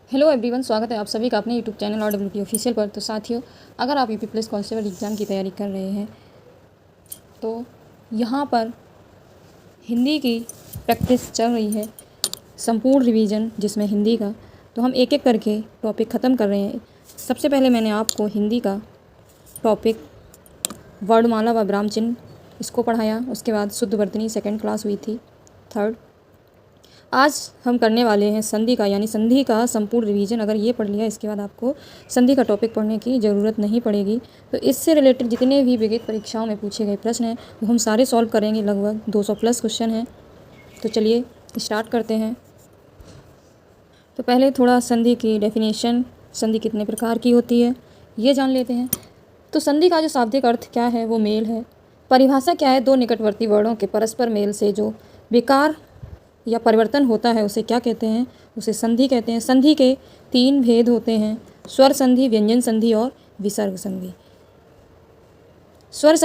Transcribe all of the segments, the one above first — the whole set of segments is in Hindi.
हेलो एवरीवन, स्वागत है आप सभी का अपने यूट्यूब चैनल RWP ऑफिशियल पर। तो साथियों, अगर आप यूपी पुलिस कांस्टेबल एग्ज़ाम की तैयारी कर रहे हैं तो यहाँ पर हिंदी की प्रैक्टिस चल रही है, संपूर्ण रिवीजन जिसमें हिंदी का। तो हम एक एक करके टॉपिक ख़त्म कर रहे हैं। सबसे पहले मैंने आपको हिंदी का टॉपिक वर्णमाला व विराम चिन्ह इसको पढ़ाया। उसके बाद शुद्ध वर्तनी सेकेंड क्लास हुई थी, थर्ड। आज हम करने वाले हैं संधि का, यानी संधि का संपूर्ण रिवीजन। अगर ये पढ़ लिया इसके बाद आपको संधि का टॉपिक पढ़ने की ज़रूरत नहीं पड़ेगी। तो इससे रिलेटेड जितने भी विगत परीक्षाओं में पूछे गए प्रश्न हैं वो हम सारे सॉल्व करेंगे। लगभग 200 प्लस क्वेश्चन हैं। तो चलिए स्टार्ट करते हैं। तो पहले थोड़ा संधि की डेफिनेशन, संधि कितने प्रकार की होती है ये जान लेते हैं। तो संधि का जो शाब्दिक अर्थ क्या है वो मेल है। परिभाषा क्या है? दो निकटवर्ती वर्णों के परस्पर मेल से जो विकार या परिवर्तन होता है उसे क्या कहते हैं? उसे संधि कहते हैं। संधि के 3 भेद होते हैं: स्वर संधि, व्यंजन संधि और विसर्ग संधि। स्वर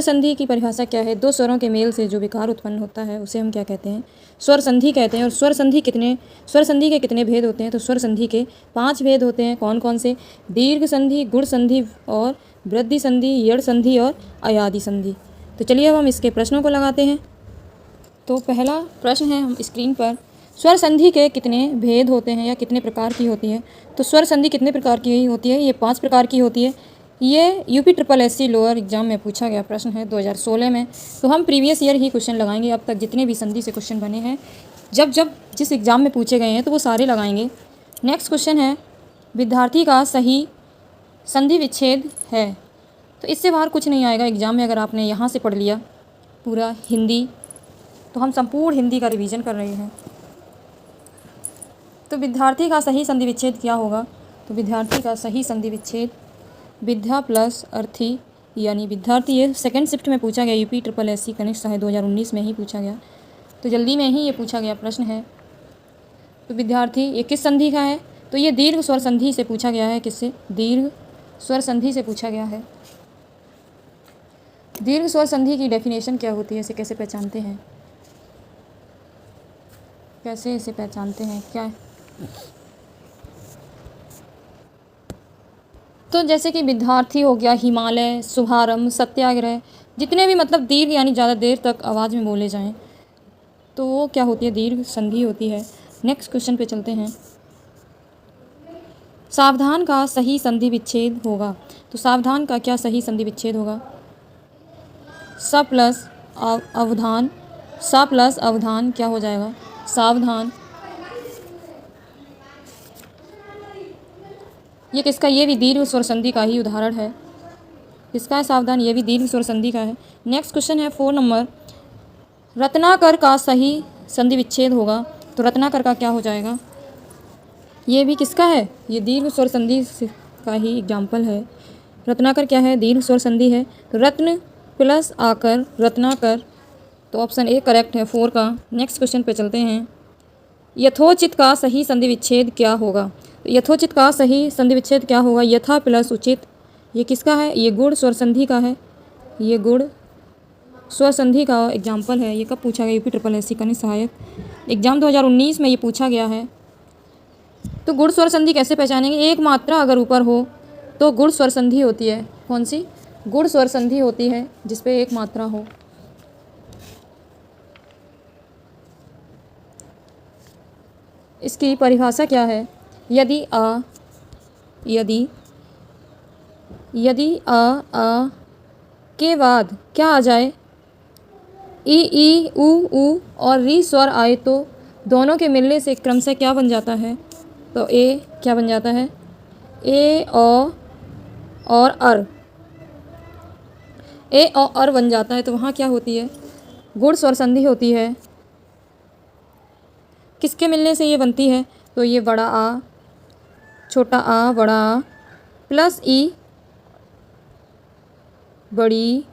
संधि की परिभाषा क्या है? दो स्वरों के मेल से जो विकार उत्पन्न होता है उसे हम क्या कहते हैं? स्वर संधि कहते हैं। और स्वर संधि के कितने भेद होते हैं? तो स्वर संधि के 5 भेद होते हैं। कौन कौन से? दीर्घ संधि, गुण संधि और वृद्धि संधि, यड़ संधि और अयादि संधि। तो चलिए अब हम इसके प्रश्नों को लगाते हैं। तो पहला प्रश्न है हम स्क्रीन पर, स्वर संधि के कितने भेद होते हैं या कितने प्रकार की होती है? तो स्वर संधि कितने प्रकार की होती है? ये 5 प्रकार की होती है। ये यूपी SSS लोअर एग्जाम में पूछा गया प्रश्न है 2016 में। तो हम प्रीवियस ईयर ही क्वेश्चन लगाएंगे। अब तक जितने भी संधि से क्वेश्चन बने हैं, जब जिस एग्ज़ाम में पूछे गए हैं तो वो सारे लगाएंगे। नेक्स्ट क्वेश्चन है, विद्यार्थी का सही संधि विच्छेद है। तो इससे बाहर कुछ नहीं आएगा एग्ज़ाम में। अगर आपने यहाँ से पढ़ लिया पूरा हिंदी, तो हम संपूर्ण हिंदी का रिवीजन कर रहे हैं। तो विद्यार्थी का सही संधि विच्छेद क्या होगा? तो विद्यार्थी का सही संधि विच्छेद विद्या प्लस अर्थी, यानी विद्यार्थी। ये सेकेंड शिफ्ट में पूछा गया, यूपी SSS कनिष्ठ सहायक 2019 में ही पूछा गया। तो जल्दी में ही ये पूछा गया प्रश्न है। तो विद्यार्थी ये किस संधि का है? तो ये दीर्घ स्वर संधि से पूछा गया है। किससे? दीर्घ स्वर संधि से पूछा गया है। दीर्घ स्वर संधि की डेफिनेशन क्या होती है? इसे कैसे पहचानते हैं? कैसे इसे पहचानते हैं क्या? तो जैसे कि विद्यार्थी हो गया, हिमालय, शुभारंभ, सत्याग्रह, जितने भी मतलब दीर्घ यानी ज़्यादा देर तक आवाज़ में बोले जाएं तो वो क्या होती है? दीर्घ संधि होती है। नेक्स्ट क्वेश्चन पे चलते हैं। सावधान का सही संधि विच्छेद होगा। तो सावधान का क्या सही संधि विच्छेद होगा? स प्लस अवधान, सा प्लस अवधान क्या हो जाएगा? सावधान। ये किसका? ये भी दीर्घ स्वर संधि का ही उदाहरण है। किसका है सावधान? ये भी दीर्घ स्वर संधि का है। नेक्स्ट क्वेश्चन है 4 नंबर, रत्नाकर का सही संधि विच्छेद होगा। तो रत्नाकर का क्या हो जाएगा? ये भी किसका है? ये दीर्घ स्वर संधि का ही एग्जाम्पल है। रत्नाकर क्या है? दीर्घ स्वर संधि है। तो रत्न प्लस आकर, रत्नाकर। तो ऑप्शन ए करेक्ट है 4 का। नेक्स्ट क्वेश्चन पे चलते हैं, यथोचित का सही संधि विच्छेद क्या होगा? तो यथोचित का सही संधि विच्छेद क्या होगा? यथा प्लस उचित, ये किसका है? ये गुण स्वर संधि का है। ये गुण स्वर संधि का एग्जाम्पल है। ये कब पूछा गया? यूपी SSS कनिष्ठ सहायक एग्जाम 2019 में ये पूछा गया है। तो गुण स्वर संधि कैसे पहचानेंगे? एक मात्रा अगर ऊपर हो तो गुण स्वर संधि होती है। कौन सी? गुण स्वर संधि होती है जिसपे एक मात्रा हो। इसकी परिभाषा क्या है? यदि आ के बाद क्या आ जाए? ई ऊ और री स्वर आए तो दोनों के मिलने से क्रमशः क्या बन जाता है? तो ए क्या बन जाता है? ए और अर, ए और अर बन जाता है। तो वहाँ क्या होती है? गुण स्वर संधि होती है। किसके मिलने से ये बनती है? तो ये बड़ा आ, छोटा आ, बड़ा आ प्लस ई, बड़ी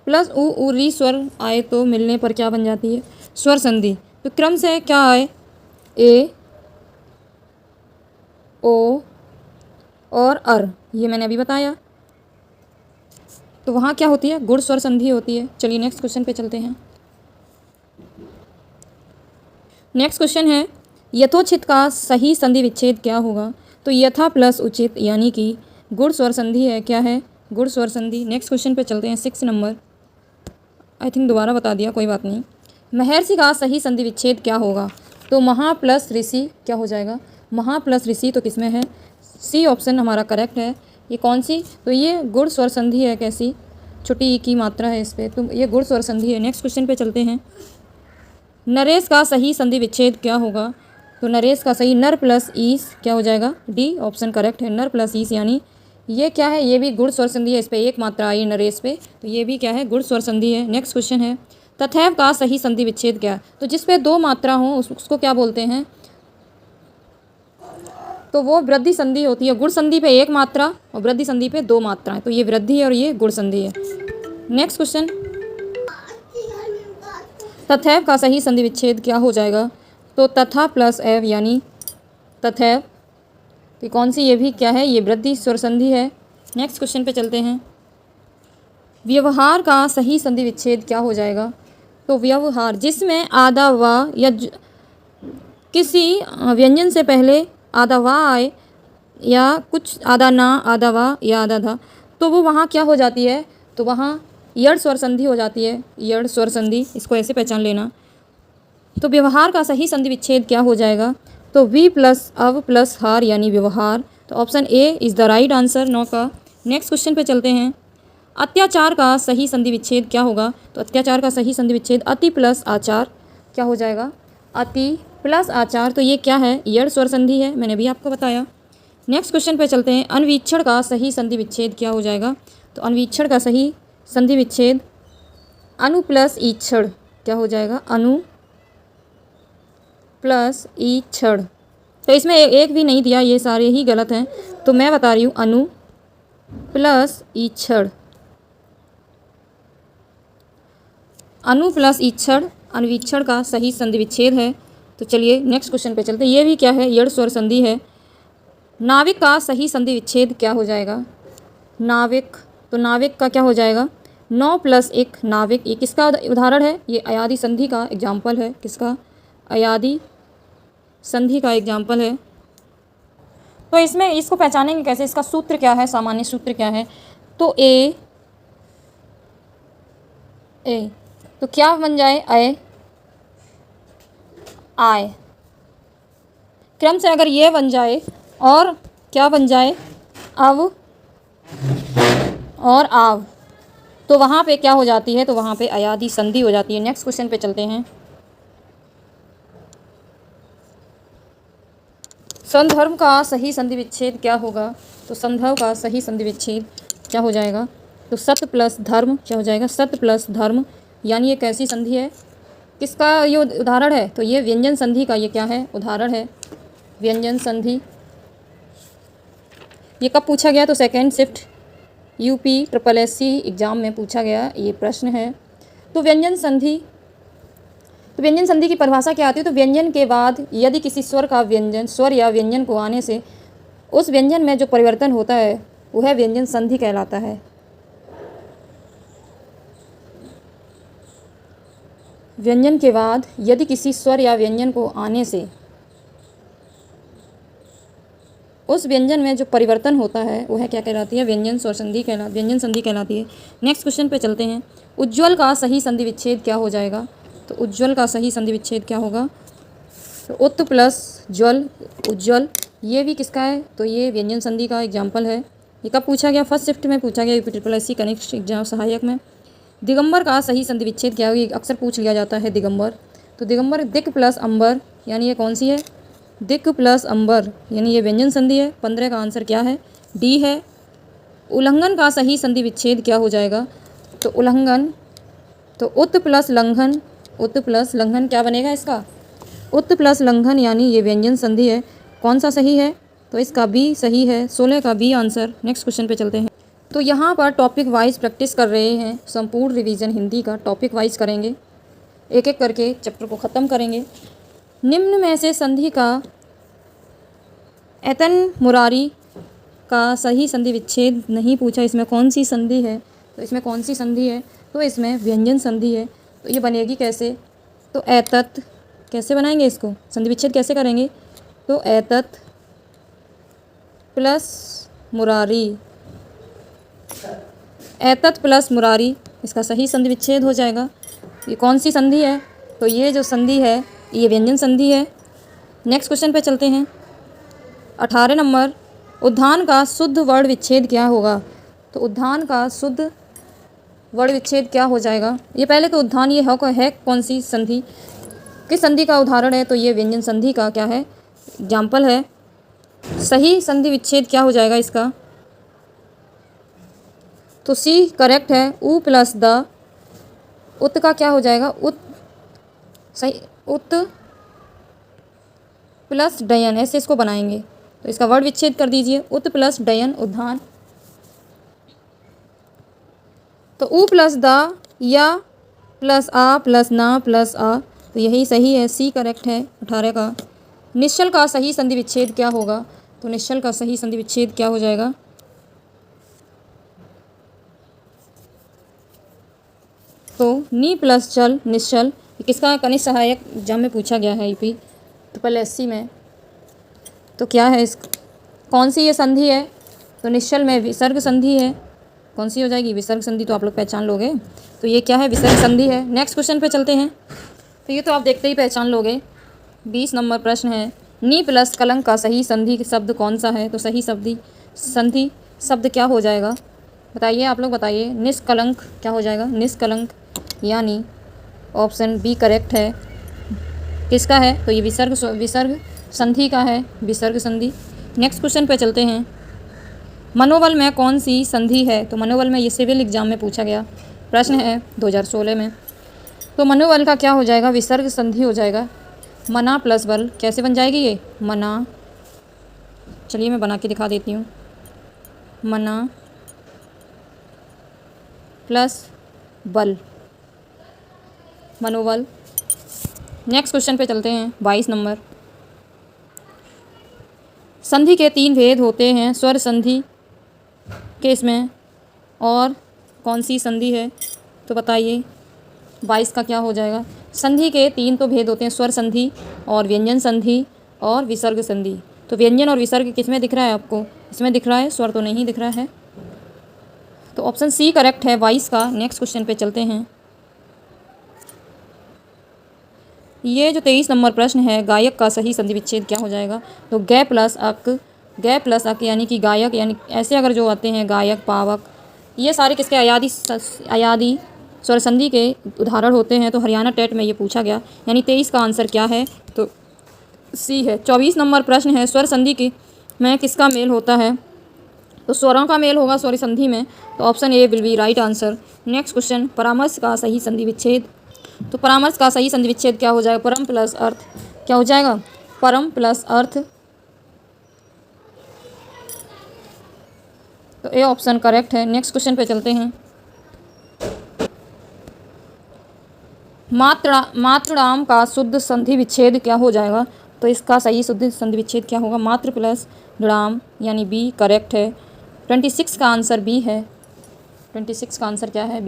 प्लस ऊ री स्वर आए तो मिलने पर क्या बन जाती है? स्वर संधि। तो क्रम से क्या आए? ए, ओ और अर, ये मैंने अभी बताया। तो वहाँ क्या होती है? गुण स्वर संधि होती है। चलिए नेक्स्ट क्वेश्चन पे चलते हैं। नेक्स्ट क्वेश्चन है, यथोचित का सही संधि विच्छेद क्या होगा? तो यथा प्लस उचित यानी कि गुण स्वर संधि है। क्या है? गुण स्वर संधि। नेक्स्ट क्वेश्चन पे चलते हैं 6 नंबर। आई थिंक दोबारा बता दिया, कोई बात नहीं। महर्षि का सही संधि विच्छेद क्या होगा? तो महा प्लस ऋषि क्या हो जाएगा? महा प्लस ऋषि तो किसमें है? सी ऑप्शन हमारा करेक्ट है। ये कौन सी? तो ये गुण स्वर संधि है। कैसी? छोटी ई की मात्रा है इस पर, तो ये गुण स्वर संधि है। नेक्स्ट क्वेश्चन पे चलते हैं। नरेश का सही संधि विच्छेद क्या होगा? तो नरेश का सही नर प्लस ईस क्या हो जाएगा? डी ऑप्शन करेक्ट है, नर प्लस ईस। यानी ये क्या है? ये भी गुण स्वर संधि है। इस पर एक मात्रा आई नरेश पे, तो ये भी क्या है? गुण स्वर संधि है। नेक्स्ट क्वेश्चन है तथैव का सही संधि विच्छेद क्या? तो जिस पे दो मात्रा हो उसको क्या बोलते हैं? तो वो वृद्धि संधि होती है। गुण संधि पे एक मात्रा और वृद्धि संधि पे दो मात्राएं, तो ये वृद्धि है और ये गुण संधि है। नेक्स्ट क्वेश्चन, तथैव का सही संधि विच्छेद क्या हो जाएगा? तो तथा प्लस एव यानी तथैव। तो कौन सी? ये भी क्या है? ये वृद्धि स्वर संधि है। नेक्स्ट क्वेश्चन पे चलते हैं। व्यवहार का सही संधि विच्छेद क्या हो जाएगा? तो व्यवहार जिसमें आधा व या किसी व्यंजन से पहले आधा वा आए या कुछ आधा ना, आधा वा या आधा धा, तो वो वहाँ क्या हो जाती है? तो वहाँ यड़ स्वर संधि हो जाती है। यड़ स्वर संधि, इसको ऐसे पहचान लेना। तो व्यवहार का सही संधि विच्छेद क्या हो जाएगा? तो वी प्लस अव प्लस हार यानी व्यवहार। तो option A is the right answer 9 का। नेक्स्ट क्वेश्चन पे चलते हैं। अत्याचार का सही संधि विच्छेद क्या होगा? तो अत्याचार का सही संधि विच्छेद अति प्लस आचार क्या हो जाएगा? अति प्लस आचार। तो ये क्या है? यड़ स्वर संधि है, मैंने भी आपको बताया। नेक्स्ट क्वेश्चन पे चलते हैं। अनवीक्षण का सही संधि विच्छेद क्या हो जाएगा? तो अनवीक्षण का सही संधि विच्छेद अनु प्लस ईक्षण क्या हो जाएगा? अनु प्लस ईक्षण। तो इसमें एक भी नहीं दिया, ये सारे ही गलत हैं, तो मैं बता रही हूँ अनु प्लस ईक्षण। अनु प्लस ईक्षण अनवीक्षण का सही संधि विच्छेद है। तो चलिए नेक्स्ट क्वेश्चन पे चलते हैं। ये भी क्या है? यड़ स्वर संधि है। नाविक का सही संधि विच्छेद क्या हो जाएगा? नाविक, तो नाविक का क्या हो जाएगा? 9 प्लस 1 नाविक। ये किसका उदाहरण है? ये अयादी संधि का एग्जाम्पल है। किसका? अयादी संधि का एग्जाम्पल है। तो इसमें इसको पहचानेंगे कैसे? इसका सूत्र क्या है? सामान्य सूत्र क्या है? तो ए तो क्या बन जाए? अय आय। क्रम से अगर ये बन जाए और क्या बन जाए? अव और आव, तो वहाँ पे क्या हो जाती है? तो वहाँ पे अयादी संधि हो जाती है। नेक्स्ट क्वेश्चन पे चलते हैं। संधर्म का सही संधि विच्छेद क्या होगा? तो संधर्म का सही संधि विच्छेद क्या हो जाएगा? तो सत प्लस धर्म क्या हो जाएगा? सत प्लस धर्म। यानी ये कैसी संधि है? किसका ये उदाहरण है? तो ये व्यंजन संधि का ये क्या है? उदाहरण है, व्यंजन संधि। ये कब पूछा गया? तो second shift UP SSSC exam में पूछा गया ये प्रश्न है। तो व्यंजन संधि, तो व्यंजन संधि की परिभाषा क्या आती है? तो व्यंजन के बाद यदि किसी स्वर का व्यंजन, स्वर या व्यंजन को आने से उस व्यंजन में जो परिवर्तन होता है वह व्यंजन संधि कहलाता है। व्यंजन के बाद यदि किसी स्वर या व्यंजन को आने से उस व्यंजन में जो परिवर्तन होता है वह क्या कहलाती है? व्यंजन स्वर संधि व्यंजन संधि कहलाती है। नेक्स्ट क्वेश्चन पे चलते हैं। उज्ज्वल का सही संधि विच्छेद क्या हो जाएगा? तो उज्ज्वल का सही संधि विच्छेद क्या होगा? तो उत प्लस ज्वल, उज्ज्वल। ये भी किसका है? तो ये व्यंजन संधि का एग्जाम्पल है। ये कब पूछा गया? फर्स्ट शिफ्ट में पूछा गया, SSC कनेक्ट एग्जाम सहायक में। दिगंबर का सही संधि विच्छेद क्या होगी? अक्सर पूछ लिया जाता है दिगंबर। तो दिगंबर दिक प्लस अंबर, यानी ये कौन सी है? दिक प्लस अंबर, यानी ये व्यंजन संधि है। 15 का आंसर क्या है? डी है। उल्लंघन का सही संधि विच्छेद क्या हो जाएगा? तो उल्लंघन, तो उत प्लस लंघन, उत प्लस लंघन क्या बनेगा इसका? उत प्लस लंघन, यानी ये व्यंजन संधि है। कौन सा सही है? तो इसका बी सही है, 16 का बी आंसर। नेक्स्ट क्वेश्चन पे चलते हैं। तो यहाँ पर टॉपिक वाइज प्रैक्टिस कर रहे हैं। संपूर्ण रिवीजन हिंदी का टॉपिक वाइज करेंगे, एक एक करके चैप्टर को ख़त्म करेंगे। निम्न में से संधि का एतन मुरारी का सही संधि विच्छेद नहीं पूछा। इसमें कौन सी संधि है? तो इसमें कौन सी संधि है? तो इसमें व्यंजन संधि है। तो ये बनेगी कैसे? तो एतत कैसे बनाएंगे इसको, संधि विच्छेद कैसे करेंगे? तो एतत् प्लस मुरारी, एतत् प्लस मुरारी इसका सही संधि विच्छेद हो जाएगा। ये कौन सी संधि है? तो ये जो संधि है ये व्यंजन संधि है। नेक्स्ट क्वेश्चन पे चलते हैं। 18 नंबर, उद्धान का शुद्ध वर्ण विच्छेद क्या होगा? तो उद्धान का शुद्ध वर्ण विच्छेद क्या हो जाएगा? ये पहले तो उद्धान ये है कौन सी संधि, किस संधि का उदाहरण है? तो ये व्यंजन संधि का क्या है, एग्जाम्पल है। सही संधि विच्छेद क्या हो जाएगा इसका? तो सी करेक्ट है। उ प्लस द, उत का क्या हो जाएगा? उत सही, उत प्लस डयन, ऐसे इसको बनाएंगे तो इसका वर्ड विच्छेद कर दीजिए, उत प्लस डयन उद्धान। तो उ प्लस द या प्लस आ प्लस ना प्लस आ, तो यही सही है, सी करेक्ट है 18 का। निश्चल का सही संधि विच्छेद क्या होगा? तो निश्चल का सही संधि विच्छेद क्या हो जाएगा? तो नी प्लस चल निश्चल, किसका कनिष्ठ सहायक एग्जाम में पूछा गया है यूपी ट्रिपल एससी में। तो क्या है इस, कौन सी ये संधि है? तो निश्चल में विसर्ग संधि है। कौन सी हो जाएगी? विसर्ग संधि, तो आप लोग पहचान लोगे। तो ये क्या है? विसर्ग संधि है। नेक्स्ट क्वेश्चन पे चलते हैं। तो ये तो आप देखते ही पहचान लोगे। 20 नंबर प्रश्न है, नी प्लस कलंक का सही संधि शब्द कौन सा है? तो सही संधि शब्द क्या हो जाएगा? बताइए, आप लोग बताइए। निष्कलंक क्या हो जाएगा? निष्कलंक, यानी ऑप्शन बी करेक्ट है। किसका है? तो ये विसर्ग संधि का है, विसर्ग संधि। नेक्स्ट क्वेश्चन पे चलते हैं। मनोबल में कौन सी संधि है? तो मनोबल में ये सिविल एग्जाम में पूछा गया प्रश्न है 2016 में। तो मनोबल का क्या हो जाएगा? विसर्ग संधि हो जाएगा। मना प्लस बल, कैसे बन जाएगी ये? मना, चलिए मैं बना के दिखा देती हूँ। मना प्लस बल, मनोबल। नेक्स्ट क्वेश्चन पे चलते हैं। 22 नंबर, संधि के 3 भेद होते हैं, स्वर संधि के इसमें और कौन सी संधि है? तो बताइए 22 का क्या हो जाएगा? संधि के 3 तो भेद होते हैं, स्वर संधि और व्यंजन संधि और विसर्ग संधि। तो व्यंजन और विसर्ग किसमें दिख रहा है आपको? इसमें दिख रहा है, स्वर तो नहीं दिख रहा है। तो ऑप्शन सी करेक्ट है 22 का। नेक्स्ट क्वेश्चन पे चलते हैं। ये जो 23 नंबर प्रश्न है, गायक का सही संधि विच्छेद क्या हो जाएगा? तो गे प्लस अक यानी कि गायक, यानी ऐसे अगर जो आते हैं गायक, पावक, ये सारे किसके अयादी स्वर संधि के उदाहरण होते हैं। तो हरियाणा टेट में ये पूछा गया, यानी 23 का आंसर क्या है? तो सी है। 24 नंबर प्रश्न है, स्वर संधि की में किसका मेल होता है? तो स्वरों का मेल होगा स्वर संधि में। तो option A will be right answer. Next question, परामर्श का सही संधि विच्छेद। तो परामर्श का सही संधि विच्छेद क्या हो जाएगा? परम प्लस अर्थ, क्या हो जाएगा? परम प्लस अर्थ। तो ए ऑप्शन करेक्ट है। नेक्स्ट क्वेश्चन पे चलते हैं। मातृणाम का शुद्ध संधि विच्छेद क्या हो जाएगा? तो इसका सही शुद्ध संधि विच्छेद क्या होगा? मातृ प्लस णाम, यानी बी करेक्ट है। 26 का आंसर बी है। 26 का आंसर क्या है?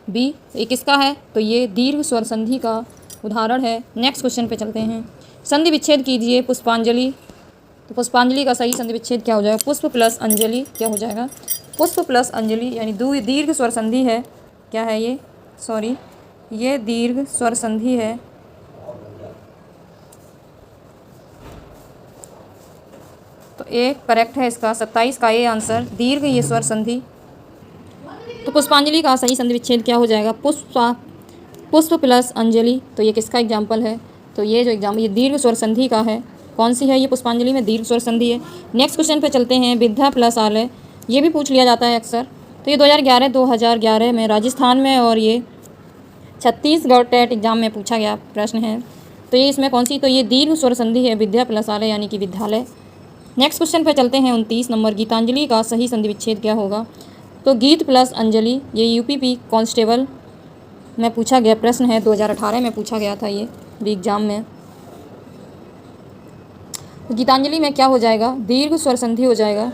बी। ये किसका है? तो ये दीर्घ स्वर संधि का उदाहरण है। नेक्स्ट क्वेश्चन पे चलते हैं। संधि विच्छेद कीजिए पुष्पांजलि। तो पुष्पांजलि का सही संधि विच्छेद क्या हो जाएगा? पुष्प प्लस अंजलि, क्या हो जाएगा? पुष्प प्लस अंजलि, यानी दीर्घ स्वर संधि है। क्या है ये? सॉरी, ये दीर्घ स्वर संधि है। तो ए करेक्ट है इसका, 27 का ए आंसर, दीर्घ ये स्वर संधि। तो पुष्पांजलि का सही संधि विच्छेद क्या हो जाएगा? पुष्प प्लस अंजलि। तो ये किसका एग्जाम्पल है? तो ये जो एग्जाम्पल ये दीर्घ स्वर संधि का है। कौन सी है ये? पुष्पांजलि में दीर्घ स्वर संधि है। नेक्स्ट क्वेश्चन पे चलते हैं। विद्या प्लस आलय, ये भी पूछ लिया जाता है अक्सर। तो ये 2011 में राजस्थान में और ये छत्तीसगढ़ टेट एग्जाम में पूछा गया प्रश्न है। तो ये इसमें कौन सी? तो ये दीर्घ स्वर संधि है, विद्या प्लस आलय यानी कि विद्यालय। नेक्स्ट क्वेश्चन पे चलते हैं। 29 नंबर, गीतांजलि का सही संधि विच्छेद क्या होगा? तो गीत प्लस अंजलि, ये यूपीपी कांस्टेबल में पूछा गया प्रश्न है, 2018 में पूछा गया था ये भी एग्जाम में। तो गीतांजलि में क्या हो जाएगा? दीर्घ स्वर संधि हो जाएगा।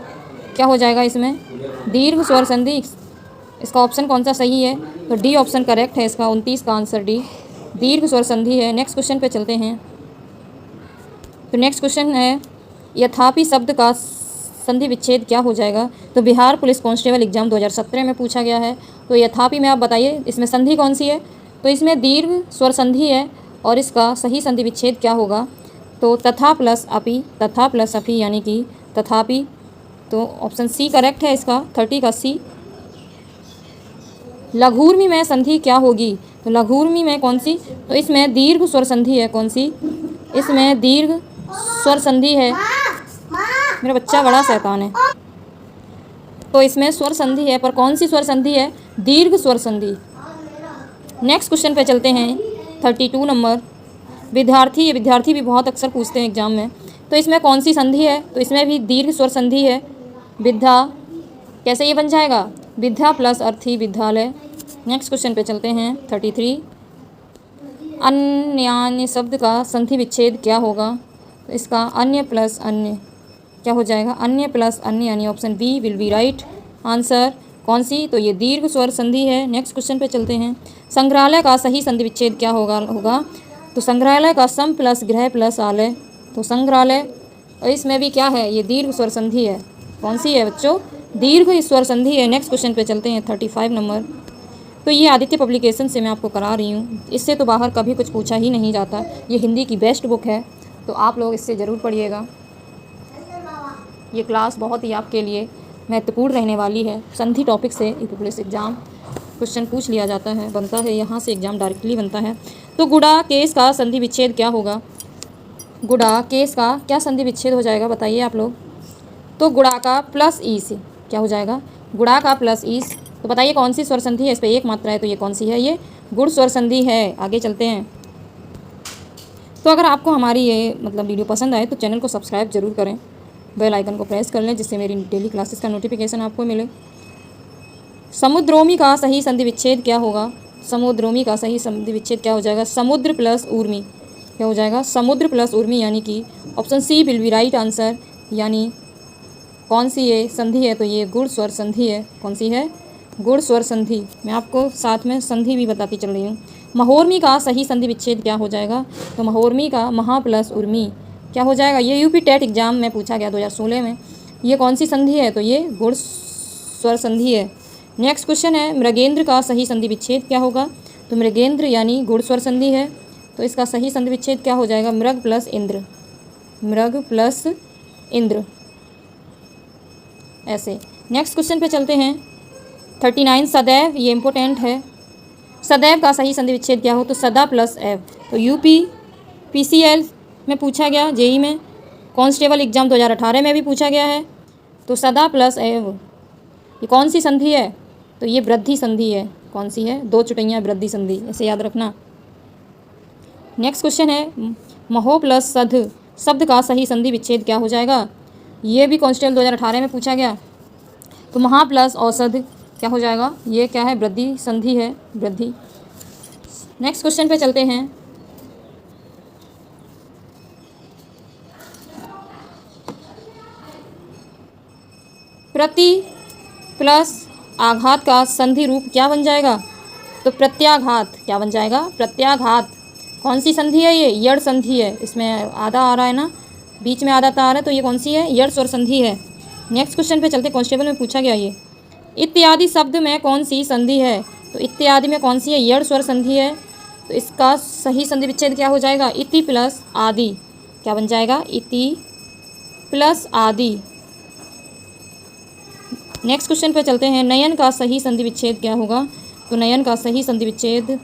क्या हो जाएगा इसमें? दीर्घ स्वर संधि। इसका ऑप्शन कौन सा सही है? तो डी ऑप्शन करेक्ट है इसका, 29 का आंसर डी, दीर्घ स्वर संधि है। नेक्स्ट क्वेश्चन पे चलते हैं। तो नेक्स्ट क्वेश्चन है यथापि शब्द का संधि विच्छेद क्या हो जाएगा। तो बिहार पुलिस कांस्टेबल एग्जाम 2017 में पूछा गया है। तो यथापि में आप बताइए इसमें संधि कौन सी है। तो इसमें दीर्घ स्वर संधि है और इसका सही संधि विच्छेद क्या होगा। तो तथा प्लस अपि यानी कि तथापि। तो ऑप्शन सी करेक्ट है इसका, 30 का सी। लघुर्मी में संधि क्या होगी। तो लघुर्मी में कौन सी। तो इसमें दीर्घ स्वर संधि है। कौन सी। इसमें दीर्घ स्वर संधि है। मेरा बच्चा बड़ा शैतान है। तो इसमें स्वर संधि है, पर कौन सी स्वर संधि है। दीर्घ स्वर संधि। नेक्स्ट क्वेश्चन पे चलते हैं 32 नंबर। ये विद्यार्थी भी बहुत अक्सर पूछते हैं एग्जाम में। तो इसमें कौन सी संधि है। तो इसमें भी दीर्घ स्वर संधि है। विद्या, कैसे ये बन जाएगा। विद्या प्लस अर्थी विद्यालय। नेक्स्ट क्वेश्चन पे चलते हैं 33। अन्य शब्द का संधि विच्छेद क्या होगा। तो इसका अन्य प्लस अन्य क्या हो जाएगा। अन्य प्लस अन्य यानी option B will be right answer. कौन सी। तो ये दीर्घ स्वर संधि है। नेक्स्ट क्वेश्चन पे चलते हैं। संग्रहालय का सही संधि विच्छेद क्या होगा। तो संग्रहालय का सम प्लस गृह प्लस आलय। तो संग्रहालय, और इसमें भी क्या है, ये दीर्घ स्वर संधि है। कौन सी है बच्चों, दीर्घ स्वर संधि है। नेक्स्ट क्वेश्चन पे चलते हैं 35 नंबर। तो ये आदित्य पब्लिकेशन से मैं आपको करा रही हूँ। इससे तो बाहर कभी कुछ पूछा ही नहीं जाता। ये हिंदी की बेस्ट बुक है, तो आप लोग इससे ज़रूर पढ़िएगा। ये क्लास बहुत ही आपके लिए महत्वपूर्ण रहने वाली है। संधि टॉपिक से यूपी पुलिस एग्ज़ाम क्वेश्चन पूछ लिया जाता है, बनता है, यहाँ से एग्ज़ाम डायरेक्टली बनता है। तो गुड़ा केस का संधि विच्छेद क्या होगा। गुड़ा केस का क्या संधि विच्छेद हो जाएगा, बताइए आप लोग। तो गुड़ा का प्लस ई से क्या हो जाएगा। गुड़ा का प्लस ई। तो बताइए कौन सी स्वर संधि है। इस पर एक मात्रा है, तो ये कौन सी है, ये गुड़ स्वर संधि है। आगे चलते हैं। तो अगर आपको हमारी ये वीडियो पसंद आए तो चैनल को सब्सक्राइब जरूर करें, बेल आइकन को प्रेस कर लें, जिससे मेरी डेली क्लासेस का नोटिफिकेशन आपको मिले। समुद्रोमी का सही संधि विच्छेद क्या होगा। समुद्रोमी का सही संधि विच्छेद क्या हो जाएगा। समुद्र प्लस उर्मी क्या हो जाएगा। समुद्र प्लस उर्मी यानी कि option C will be right answer. यानी कौन सी ये संधि है। तो ये गुड़ स्वर संधि है। कौन सी है, गुड़ स्वर संधि। मैं आपको साथ में संधि भी बताती चल रही हूँ। महोर्मी का सही संधि विच्छेद क्या हो जाएगा। तो महोर्मी का महा प्लस उर्मी क्या हो जाएगा। ये यूपी टेट एग्जाम में पूछा गया 2016 में। ये कौन सी संधि है। तो ये गुड़ स्वर संधि है। नेक्स्ट क्वेश्चन है मृगेंद्र का सही संधि विच्छेद क्या होगा। तो मृगेंद्र यानी गुड़ स्वर संधि है, तो इसका सही संधि विच्छेद क्या हो जाएगा। मृग प्लस इंद्र, मृग प्लस इंद्र, ऐसे। नेक्स्ट क्वेश्चन पे चलते हैं 39। सदैव, ये इंपॉर्टेंट है। सदैव का सही संधि विच्छेद क्या हो। तो सदा प्लस एव। तो यूपी पीसीएल में पूछा गया, जेई में, कांस्टेबल एग्जाम 2018 में भी पूछा गया है। तो सदा प्लस एव ये कौन सी संधि है। तो ये वृद्धि संधि है। कौन सी है, दो चुटैयाँ वृद्धि संधि, ऐसे याद रखना। नेक्स्ट क्वेश्चन है महो प्लस सध शब्द का सही संधि विच्छेद क्या हो जाएगा। ये भी कांस्टेबल 2018 में पूछा गया। तो महा प्लस औषध क्या हो जाएगा। ये क्या है, वृद्धि संधि है, वृद्धि। नेक्स्ट क्वेश्चन पे चलते हैं। प्रति प्लस आघात का संधि रूप क्या बन जाएगा। तो प्रत्याघात क्या बन जाएगा, प्रत्याघात। कौन सी संधि है, ये यड़ संधि है। इसमें आधा आ रहा है ना, बीच में आधा आ रहा है, तो ये कौन सी है, यड़ स्वर संधि है। नेक्स्ट क्वेश्चन पे चलते, कांस्टेबल में पूछा गया ये। इत्यादि शब्द में कौन सी संधि है। तो इत्यादि में कौन सी है, यड़ स्वर संधि है। तो इसका सही संधि विच्छेद क्या हो जाएगा। इति प्लस आदि क्या बन जाएगा, इति प्लस आदि। नेक्स्ट क्वेश्चन पे चलते हैं। नयन का सही संधि विच्छेद क्या होगा। तो नयन का सही संधि विच्छेद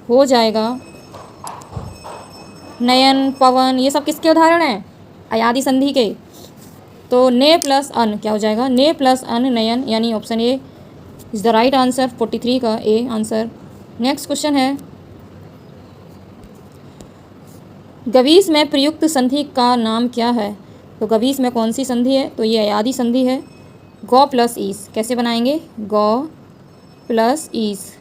हो जाएगा, नयन, पवन, ये सब किसके उदाहरण हैं, अयादि संधि के। तो ने प्लस अन क्या हो जाएगा, ने प्लस अन नयन, यानी option A is the right answer. 43 का ए आंसर। नेक्स्ट क्वेश्चन है गवीस में प्रयुक्त संधि का नाम क्या है। तो गवीस में कौन सी संधि है। तो ये अयादि संधि है। गौ प्लस ईस कैसे बनाएंगे, गौ प्लस ईस।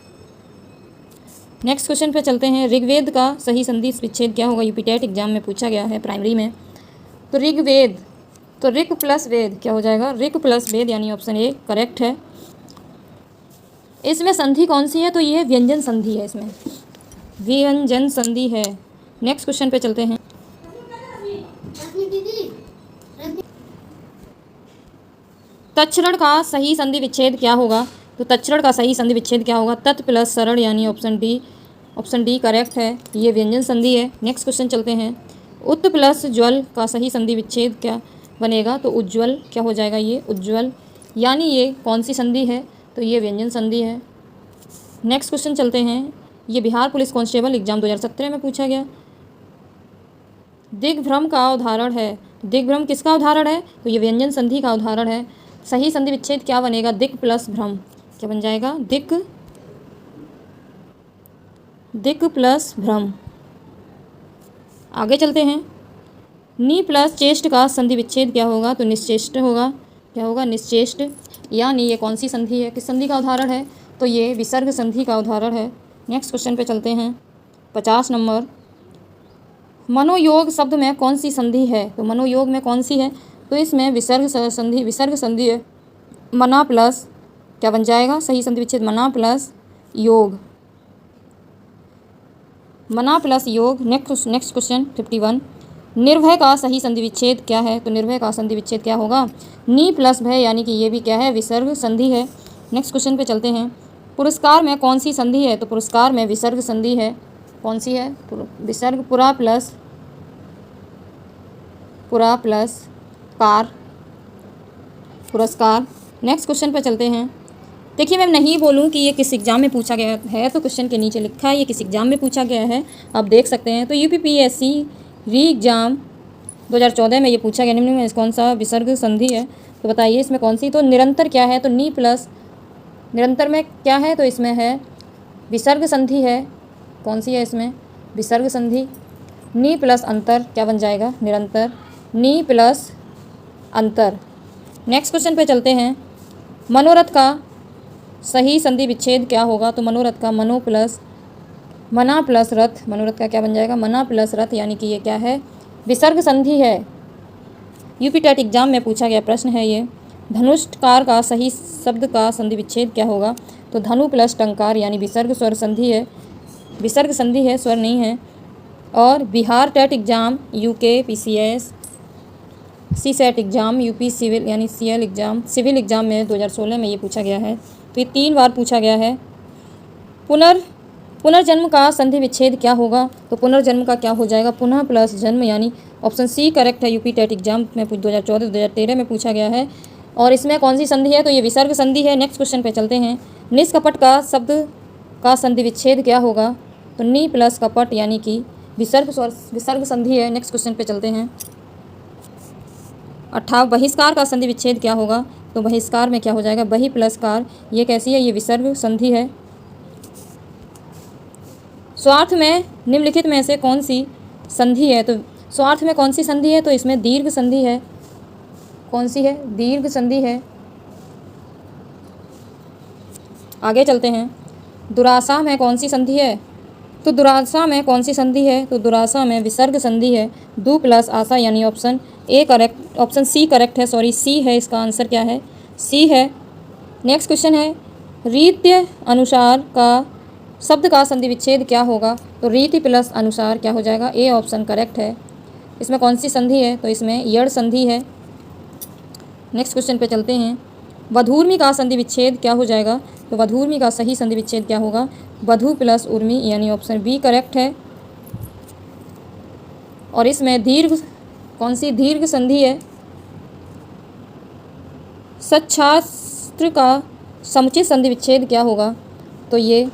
नेक्स्ट क्वेश्चन पे चलते हैं। ऋग्वेद का सही संधि विच्छेद क्या होगा। यूपी टेट एग्जाम में पूछा गया है प्राइमरी में। तो ऋग्वेद, तो ऋक प्लस वेद क्या हो जाएगा, ऋक प्लस वेद, यानी ऑप्शन ए करेक्ट है। इसमें संधि कौन सी है। तो ये व्यंजन संधि है, इसमें व्यंजन संधि है। नेक्स्ट क्वेश्चन पे चलते हैं। तक्षरण का सही संधि विच्छेद क्या होगा? तो तक्षरण का सही संधि विच्छेद क्या होगा? तत् प्लस सरण यानी ऑप्शन डी करेक्ट है, ये व्यंजन संधि है। नेक्स्ट क्वेश्चन चलते हैं। उत प्लस ज्वल का सही संधि विच्छेद क्या बनेगा? तो उज्ज्वल क्या हो जाएगा? ये उज्ज्वल, यानी ये कौन सी संधि है? तो ये व्यंजन संधि है। नेक्स्ट क्वेश्चन चलते हैं। ये बिहार पुलिस कांस्टेबल एग्जाम 2017 में पूछा गया। दिग्भ्रम का उदाहरण है। दिग्भ्रम किसका उदाहरण है? तो ये व्यंजन संधि का उदाहरण है। सही संधि विच्छेद क्या बनेगा? दिक् प्लस भ्रम, क्या बन जाएगा? दिक् प्लस भ्रम। आगे चलते हैं। नी प्लस चेष्ट का संधि विच्छेद क्या होगा? तो निश्चेष्ट होगा। क्या होगा? निश्चेष्ट, यानी ये कौन सी संधि है? किस संधि का उदाहरण है? तो ये विसर्ग संधि का उदाहरण है। नेक्स्ट क्वेश्चन पे चलते हैं। 50 नंबर। मनोयोग शब्द में कौन सी संधि है? तो मनोयोग में कौन सी है? तो इसमें विसर्ग संधि है। मना प्लस क्या बन जाएगा? सही संधि विच्छेद मना प्लस योग, मना प्लस योग। Next question 51। निर्भय का सही संधि विच्छेद क्या है? तो निर्भय का संधि विच्छेद क्या होगा? नी प्लस भय, यानी कि ये भी क्या है? विसर्ग संधि है। नेक्स्ट क्वेश्चन पे चलते हैं। पुरस्कार में कौन सी संधि है? तो पुरस्कार में विसर्ग संधि है। कौन सी है? विसर्ग पुरा प्लस कार, पुरस्कार। नेक्स्ट क्वेश्चन पे चलते हैं। देखिए मैं नहीं बोलूँ कि ये किस एग्ज़ाम में पूछा गया है, तो क्वेश्चन के नीचे लिखा है ये किस एग्ज़ाम में पूछा गया है, आप देख सकते हैं। तो यूपीपीएससी री एग्ज़ाम 2014 में ये पूछा गया। निम्न में कौन सा विसर्ग संधि है? तो बताइए इसमें कौन सी? तो निरंतर क्या है? तो नी प्लस, निरंतर में क्या है? तो इसमें है विसर्ग संधि है। कौन सी है इसमें? विसर्ग संधि। नी प्लस अंतर क्या बन जाएगा? निरंतर, नी प्लस अंतर। नेक्स्ट क्वेश्चन पे चलते हैं। मनोरथ का सही संधि विच्छेद क्या होगा? तो मनोरथ का मना प्लस रथ, मनोरथ का क्या बन जाएगा? मना प्लस रथ, यानी कि ये क्या है? विसर्ग संधि है। यूपी टेट एग्जाम में पूछा गया प्रश्न है ये। धनुष्कार का सही शब्द का संधि विच्छेद क्या होगा? तो धनु प्लस टंकार, यानी विसर्ग स्वर संधि है, विसर्ग संधि है, स्वर नहीं है। और Bihar TET exam, UK PCS, CSAT exam, UP civil यानी सीएल एग्जाम, सिविल एग्जाम में 2016 में ये पूछा गया है। तो ये 3 बार पूछा गया है। पुनर्जन्म का संधि विच्छेद क्या होगा? तो पुनर्जन्म का क्या हो जाएगा? पुनः प्लस जन्म, यानी ऑप्शन सी करेक्ट है। यूपी टेट एग्जाम में 2014-2013 में पूछा गया है। और इसमें कौन सी संधि है? तो ये विसर्ग संधि है। नेक्स्ट क्वेश्चन पे चलते हैं। निष्कपट का शब्द का संधि विच्छेद क्या होगा? तो नी प्लस कपट, यानी कि विसर्ग संधि है। नेक्स्ट क्वेश्चन पे चलते हैं। 58 बहिष्कार का संधि विच्छेद क्या होगा? तो बहिष्कार में क्या हो जाएगा? बहि प्लस कार, ये कैसी है? ये विसर्ग संधि है। स्वार्थ में निम्नलिखित में से कौन सी संधि है? तो स्वार्थ में कौन सी संधि है? तो इसमें दीर्घ संधि है। कौन सी है? दीर्घ संधि है। आगे चलते हैं। दुराशा में कौन सी संधि है? तो दुराशा में कौन सी संधि है? तो दुराशा में विसर्ग संधि है। दु प्लस आशा, यानी option A correct, option C correct है, सॉरी सी है, इसका आंसर क्या है? सी है। नेक्स्ट क्वेश्चन है। रीत्य अनुसार का शब्द का संधि विच्छेद क्या होगा? तो रीति प्लस अनुसार क्या हो जाएगा? ए ऑप्शन करेक्ट है। इसमें कौन सी संधि है? तो इसमें यड़ संधि है। नेक्स्ट क्वेश्चन पे चलते हैं। वधूर्मी का संधि विच्छेद क्या हो जाएगा? तो वधूर्मी का सही संधि विच्छेद क्या होगा? वधु प्लस उर्मी, यानी ऑप्शन बी करेक्ट है। और इसमें दीर्घ, कौन सी दीर्घ संधि है? सच्छास्त्र का समुचित संधि विच्छेद क्या होगा? तो ये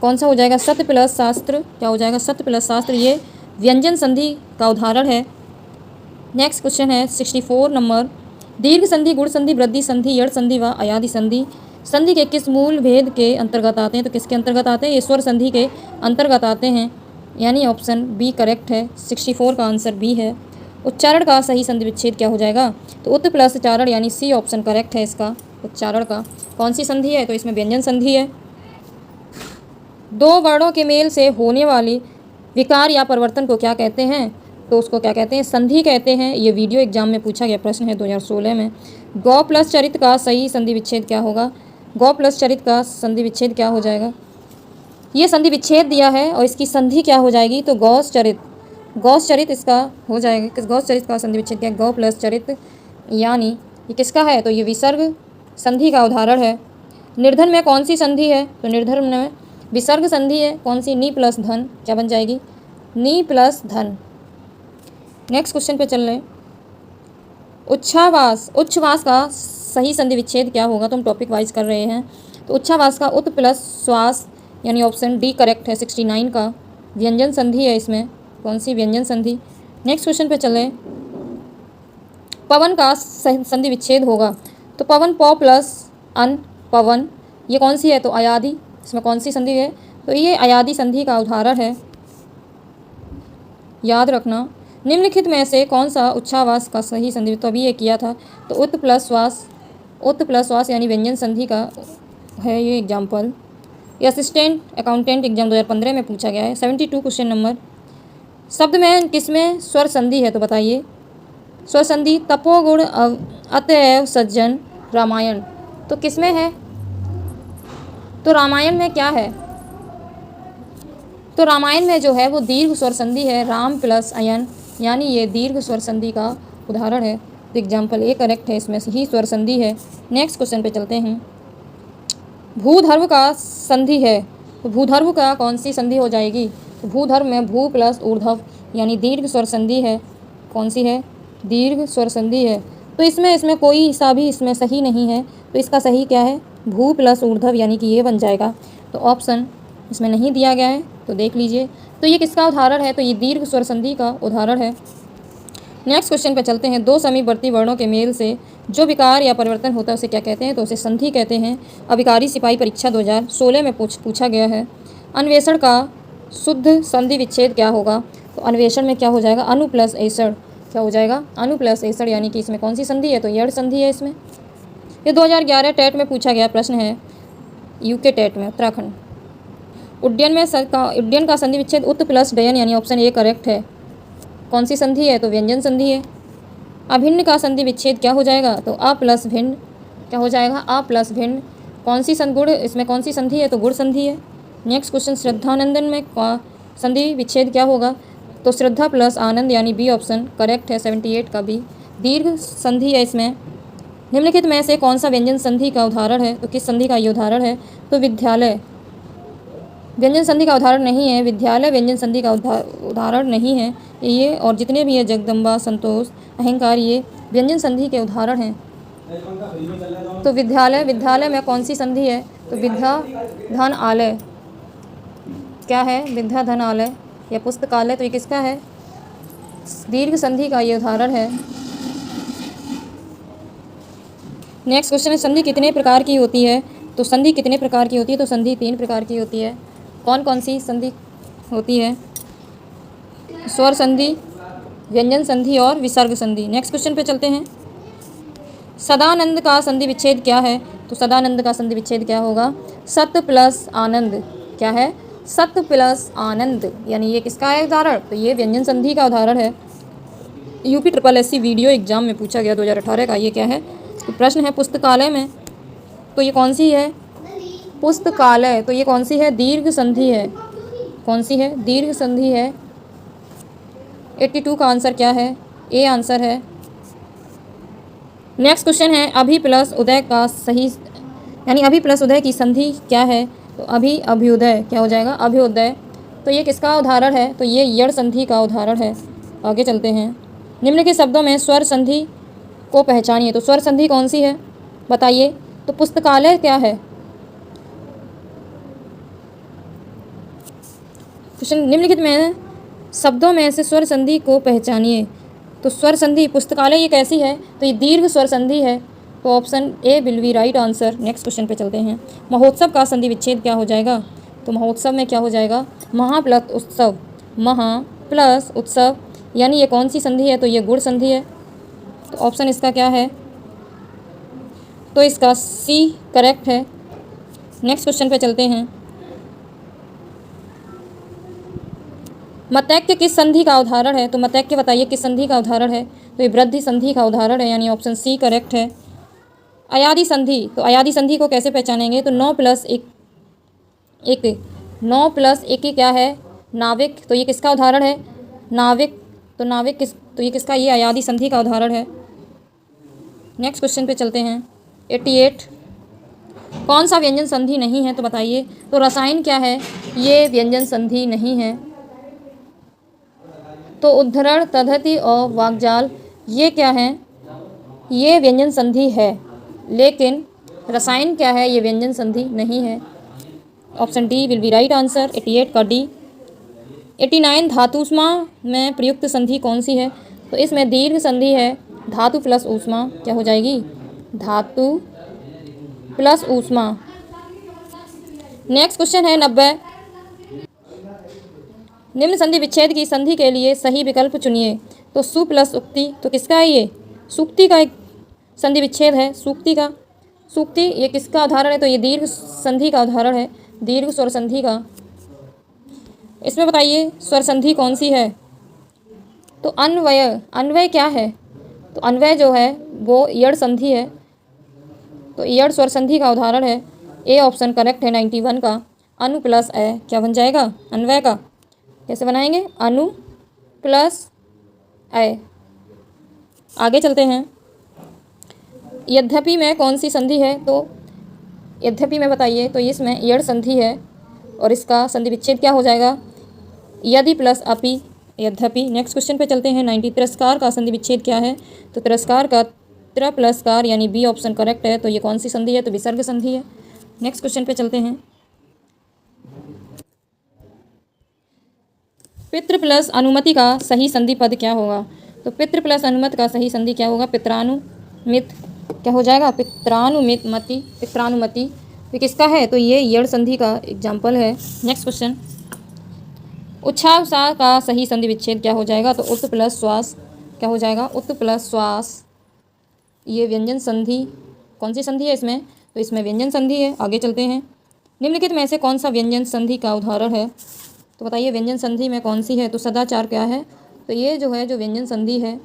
कौन सा हो जाएगा? सत्य प्लस शास्त्र, क्या हो जाएगा? सत्य प्लस शास्त्र, ये व्यंजन संधि का उदाहरण है। नेक्स्ट क्वेश्चन है 64 नंबर। दीर्घ संधि, गुण संधि, वृद्धि संधि, यड़ संधि व अयादि संधि संधि के किस मूल भेद के अंतर्गत आते हैं? तो किसके अंतर्गत आते हैं? ईश्वर संधि के अंतर्गत आते हैं, यानी ऑप्शन बी करेक्ट है। 64 का आंसर बी है। उच्चारण का सही संधि विच्छेद क्या हो जाएगा? तो उत प्लस उच्चारण, यानी सी ऑप्शन करेक्ट है इसका। उच्चारण का कौन सी संधि है? तो इसमें व्यंजन संधि है। 2 वर्णों के मेल से होने वाली विकार या परिवर्तन को क्या कहते हैं? तो उसको क्या कहते हैं? संधि कहते हैं। ये वीडियो एग्जाम में पूछा गया प्रश्न है 2016 में। गौ प्लस चरित का सही संधि विच्छेद क्या होगा? गौ प्लस चरित का संधि विच्छेद क्या हो जाएगा? ये संधि विच्छेद दिया है और इसकी संधि क्या हो जाएगी? तो गौस चरित, गौस चरित इसका हो जाएगा। किस गौस चरित का संधि विच्छेद क्या है? गौ प्लस चरित, यानी ये किसका है? तो ये विसर्ग संधि का उदाहरण है। निर्धन में कौन सी संधि है? तो निर्धन में विसर्ग संधि है। कौन सी? नी प्लस धन, क्या बन जाएगी? नी प्लस धन। नेक्स्ट क्वेश्चन पे चल रहे हैं। उच्छ्वास, उच्छ्वास का सही संधि विच्छेद क्या होगा? तो हम टॉपिक वाइज कर रहे हैं। तो उच्छ्वास का उत प्लस श्वास, यानी ऑप्शन डी करेक्ट है। 69 का व्यंजन संधि है इसमें। कौन सी? व्यंजन संधि। नेक्स्ट क्वेश्चन पे चले। पवन का संधि विच्छेद होगा। तो पवन प प्लस अन पवन, ये कौन सी है? तो अयादि। इसमें कौन सी संधि है? तो ये अयादि संधि का उदाहरण है, याद रखना। निम्नलिखित में से कौन सा उच्छ्वास का सही संधि? तो अभी ये किया था। तो उत प्लस श्वास यानी व्यंजन संधि का है ये एग्जाम्पल। ये असिस्टेंट अकाउंटेंट एग्जाम 2015 में पूछा गया है। 72 क्वेश्चन नंबर। शब्द में किसमें स्वर संधि है? तो बताइए। स्वर संधि तपोगुण अतएव सज्जन रामायण, तो किसमें है? तो रामायण में क्या है? तो रामायण में जो है वो दीर्घ स्वर संधि है, राम प्लस अयन, यानी ये दीर्घ स्वर संधि का उदाहरण है। तो एग्जाम्पल ए करेक्ट है, इसमें ही स्वर संधि है। नेक्स्ट क्वेश्चन पे चलते हैं। भूधर्व का संधि है। तो भूधर्व का कौन सी संधि हो जाएगी? तो भूधर्व में भू प्लस ऊर्ध्व, यानी दीर्घ स्वर संधि है। कौन सी है? दीर्घ स्वर संधि है। तो इसमें कोई सा भी इसमें सही नहीं है। तो इसका सही क्या है? भू प्लस ऊर्ध्व, यानी कि ये बन जाएगा। तो ऑप्शन इसमें नहीं दिया गया है, तो देख लीजिए। तो ये किसका उदाहरण है? तो ये दीर्घ स्वर संधि का उदाहरण है। नेक्स्ट क्वेश्चन पे चलते हैं। दो समीवर्ती वर्णों के मेल से जो विकार या परिवर्तन होता है उसे क्या कहते हैं? तो उसे संधि कहते हैं। अभिकारी सिपाही परीक्षा 2016 में पूछा गया है। अन्वेषण का शुद्ध संधि विच्छेद क्या होगा? तो अन्वेषण में क्या हो जाएगा? अनु प्लस ऐसड़, क्या हो जाएगा? अनु प्लस ऐसड़, यानी कि इसमें कौन सी संधि है? तो यड़ संधि है इसमें। ये 2011 टेट में पूछा गया प्रश्न है, यूके टेट में, उत्तराखंड। उड्डयन का संधि विच्छेद उत प्लस डयन, यानी ऑप्शन ए करेक्ट है। कौन सी संधि है? तो व्यंजन संधि है। अभिन्न का संधि विच्छेद क्या हो जाएगा? तो अ प्लस भिन्न, क्या हो जाएगा? अ प्लस भिन्न। कौन सी गुण, इसमें कौन सी संधि है? तो गुण संधि है। Next question. श्रद्धानंदन में संधि विच्छेद क्या होगा? तो श्रद्धा प्लस आनंद, यानी बी ऑप्शन करेक्ट है। 78 का बी दीर्घ संधि है इसमें। निम्नलिखित में से कौन सा व्यंजन संधि का उदाहरण है? तो किस संधि का ये उदाहरण है? तो विद्यालय व्यंजन संधि का उदाहरण नहीं है। विद्यालय व्यंजन संधि का उदाहरण नहीं है ये, और जितने भी है जगदम्बा, संतोष, अहंकार, ये व्यंजन संधि के उदाहरण हैं। तो विद्यालय में कौन सी संधि है? तो विद्या धन आलय, क्या है? विद्या धन आलय या पुस्तकालय, तो ये किसका है? दीर्घ संधि का ये उदाहरण है। नेक्स्ट क्वेश्चन है। संधि कितने प्रकार की होती है? तो संधि कितने प्रकार की होती है? तो संधि 3 प्रकार की होती है। कौन कौन सी संधि होती है? स्वर संधि, व्यंजन संधि और विसर्ग संधि। नेक्स्ट क्वेश्चन पे चलते हैं। सदानंद का संधि विच्छेद क्या है? तो सदानंद का संधि विच्छेद क्या होगा? सत्य प्लस आनंद, क्या है? सत्य प्लस आनंद, यानी ये किसका है उदाहरण? तो ये व्यंजन संधि का उदाहरण है। यूपी SSC वीडियो एग्जाम में पूछा गया 2018 का। ये क्या है? तो प्रश्न है पुस्तकालय में, तो ये कौन सी है? पुस्तकालय, तो ये कौन सी है? दीर्घ संधि है। कौन सी है? दीर्घ संधि है। 82 का आंसर क्या है? ए आंसर है। नेक्स्ट क्वेश्चन है। अभि प्लस उदय का सही, यानी अभि प्लस उदय की संधि क्या है? तो अभि अभ्युदय, क्या हो जाएगा? अभ्युदय। तो ये किसका उदाहरण है? तो ये यड़ संधि का उदाहरण है। आगे चलते हैं। निम्नलिखित शब्दों में स्वर संधि को पहचानिए। तो स्वर संधि कौन सी है? बताइए। तो पुस्तकालय क्या है? क्वेश्चन। निम्नलिखित में शब्दों में से स्वर संधि को पहचानिए। तो स्वर संधि पुस्तकालय ये कैसी है? तो ये दीर्घ स्वर संधि है। तो option A will be right answer. Next question पे चलते हैं। महोत्सव का संधि विच्छेद क्या हो जाएगा? तो महोत्सव में क्या हो जाएगा? महा प्लस उत्सव, महा प्लस उत्सव, यानी ये कौन सी संधि है? तो ये गुण संधि है। तो ऑप्शन इसका क्या है? तो इसका सी करेक्ट है। नेक्स्ट क्वेश्चन पे चलते हैं। मतैक्य किस संधि का उदाहरण है? तो मतैक्य बताइए किस संधि का उदाहरण है? तो ये वृद्धि संधि का उदाहरण है, यानी ऑप्शन सी करेक्ट है। अयादि संधि, तो अयादि संधि को कैसे पहचानेंगे? तो 9 + 1 9 + 1 क्या है? नाविक, तो ये किसका उदाहरण है? नाविक, तो नाविक तो ये किसका, ये अयादी संधि का उदाहरण है। नेक्स्ट क्वेश्चन पे चलते हैं। 88 कौन सा व्यंजन संधि नहीं है, तो बताइए। तो रसायन क्या है, ये व्यंजन संधि नहीं है। तो उद्धरण, तद्धति और वाक्जाल ये क्या है, ये व्यंजन संधि है। लेकिन रसायन क्या है, ये व्यंजन संधि नहीं है। Option D will be right answer, 88 का डी। 89 धातु ऊष्मा में प्रयुक्त संधि कौन सी है, तो इसमें दीर्घ संधि है। धातु प्लस ऊष्मा क्या हो जाएगी, धातु प्लस ऊष्मा। नेक्स्ट क्वेश्चन है 90। निम्न संधि विच्छेद की संधि के लिए सही विकल्प चुनिए। तो सु प्लस उक्ति, तो किसका है ये, सूक्ति का एक संधि विच्छेद है। सूक्ति ये किसका उदाहरण है, तो ये दीर्घ संधि का उदाहरण है, दीर्घ स्वर संधि का। इसमें बताइए स्वर संधि कौन सी है। तो अन्वय क्या है, तो अन्वय जो है वो ईयड़ संधि है। तो ईयड़ स्वर संधि का उदाहरण है। ए ऑप्शन करेक्ट है 91 का। अनु प्लस ए क्या बन जाएगा, अन्वय का। कैसे बनाएंगे, अनु प्लस ए। आगे चलते हैं। यद्यपि में कौन सी संधि है, तो यद्यपि में बताइए। तो इसमें ईयड़ संधि है और इसका संधि विच्छेद क्या हो जाएगा, यदि प्लस अपि, यद्यपि। नेक्स्ट क्वेश्चन पे चलते हैं। 90 तिरस्कार का संधि विच्छेद क्या है, तो तिरस्कार का त्र प्लस कार यानी बी ऑप्शन करेक्ट है। तो ये कौन सी संधि है, तो विसर्ग संधि है। नेक्स्ट क्वेश्चन पे चलते हैं। पितृ प्लस अनुमति का सही संधि पद क्या होगा, तो पितृ प्लस अनुमति का सही संधि क्या होगा, पित्रानुमित क्या हो जाएगा, पित्रानुमति। ये किसका है, तो ये ईयड़ संधि का एग्जाम्पल है। Next question. उच्छ्वास का सही संधि विच्छेद क्या हो जाएगा, तो उत प्लस श्वास क्या हो जाएगा, उत प्लस श्वास। ये व्यंजन संधि कौन सी संधि है इसमें, तो इसमें व्यंजन संधि है। आगे चलते हैं। निम्नलिखित में से कौन सा व्यंजन संधि का उदाहरण है, तो बताइए व्यंजन संधि में कौन सी है। तो सदाचार क्या है, तो ये जो है जो व्यंजन संधि है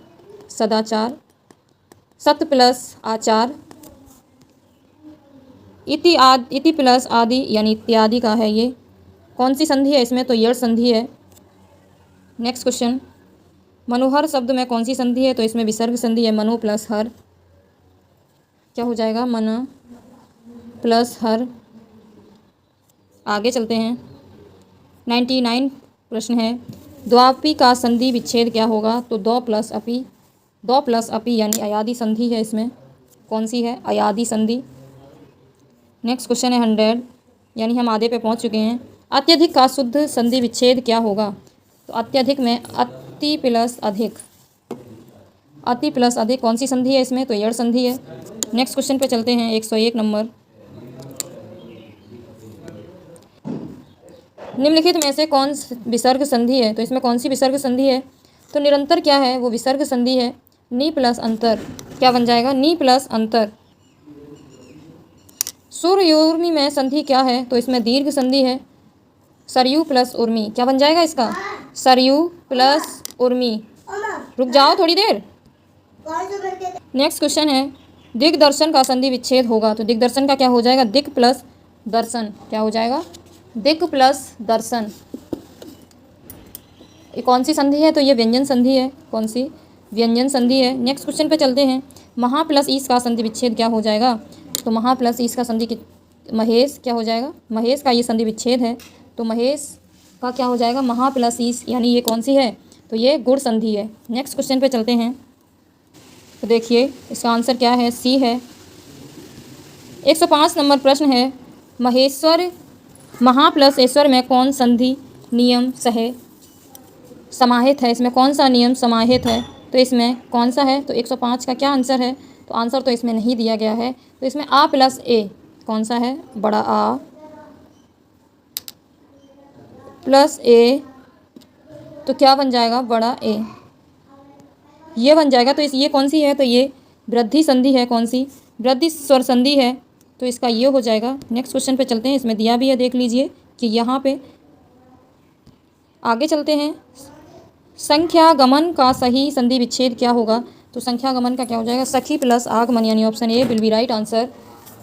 सदाचार। सत प्लस आचार, इति प्लस आदि यानी इत्यादि का है। ये कौन सी संधि है इसमें, तो ईयड़ संधि है। Next question. मनोहर शब्द में कौन सी संधि है, तो इसमें विसर्ग संधि है। मनो प्लस हर क्या हो जाएगा, मन प्लस हर। आगे चलते हैं। 99 प्रश्न है। द्वापी का संधि विच्छेद क्या होगा, तो दो प्लस अपि यानी अयादी संधि है। इसमें कौन सी है, अयादी संधि। नेक्स्ट क्वेश्चन है 100 यानी हम आधे पे पहुंच चुके हैं। अत्यधिक का शुद्ध संधि विच्छेद क्या होगा, तो अत्यधिक में अति प्लस अधिक कौन सी संधि है इसमें, तो ईयड़ संधि है। नेक्स्ट क्वेश्चन पे चलते हैं। 101 नंबर। निम्नलिखित में से कौन विसर्ग संधि है, तो इसमें कौन सी विसर्ग संधि है, तो निरंतर क्या है, वो विसर्ग संधि है। नी प्लस अंतर क्या बन जाएगा, नी प्लस अंतर। सूर्योर्मी में संधि क्या है, तो इसमें दीर्घ संधि है। सरयू प्लस उर्मी क्या बन जाएगा इसका, सरयू प्लस उर्मी। रुक जाओ थोड़ी देर। नेक्स्ट क्वेश्चन है। दिग्दर्शन का संधि विच्छेद होगा, तो दिग्दर्शन का क्या हो जाएगा, दिक् प्लस दर्शन क्या हो जाएगा, दिक् प्लस दर्शन। ये कौन सी संधि है, तो ये व्यंजन संधि है। कौन सी, व्यंजन संधि है। नेक्स्ट क्वेश्चन पे चलते हैं। महा प्लस ईस का संधि विच्छेद क्या हो जाएगा, तो महा प्लस ईस का संधि महेश क्या हो जाएगा, महेश का ये संधि विच्छेद है। तो महेश का क्या हो जाएगा, महा प्लस ईस यानी ये कौन सी है, तो ये गुण संधि है। नेक्स्ट क्वेश्चन पे चलते हैं। तो देखिए इसका आंसर क्या है, सी है। 105 नंबर प्रश्न है। महेश्वर महा प्लस ईश्वर में कौन संधि नियम समाहित है, इसमें कौन सा नियम समाहित है, तो इसमें कौन सा है, तो 105 का क्या आंसर है, तो आंसर तो इसमें नहीं दिया गया है। तो इसमें आ प्लस ए कौन सा है, बड़ा आ प्लस ए, तो क्या बन जाएगा, बड़ा ए ये बन जाएगा। तो ये कौन सी है, तो ये वृद्धि संधि है। कौन सी, वृद्धि स्वर संधि है, तो इसका ये हो जाएगा। नेक्स्ट क्वेश्चन पे चलते हैं। इसमें दिया भी है, देख लीजिए कि यहाँ पे। आगे चलते हैं। संख्या गमन का सही संधि विच्छेद क्या होगा, तो संख्या गमन का क्या हो जाएगा, सखी प्लस आगमन यानी option A will be right answer.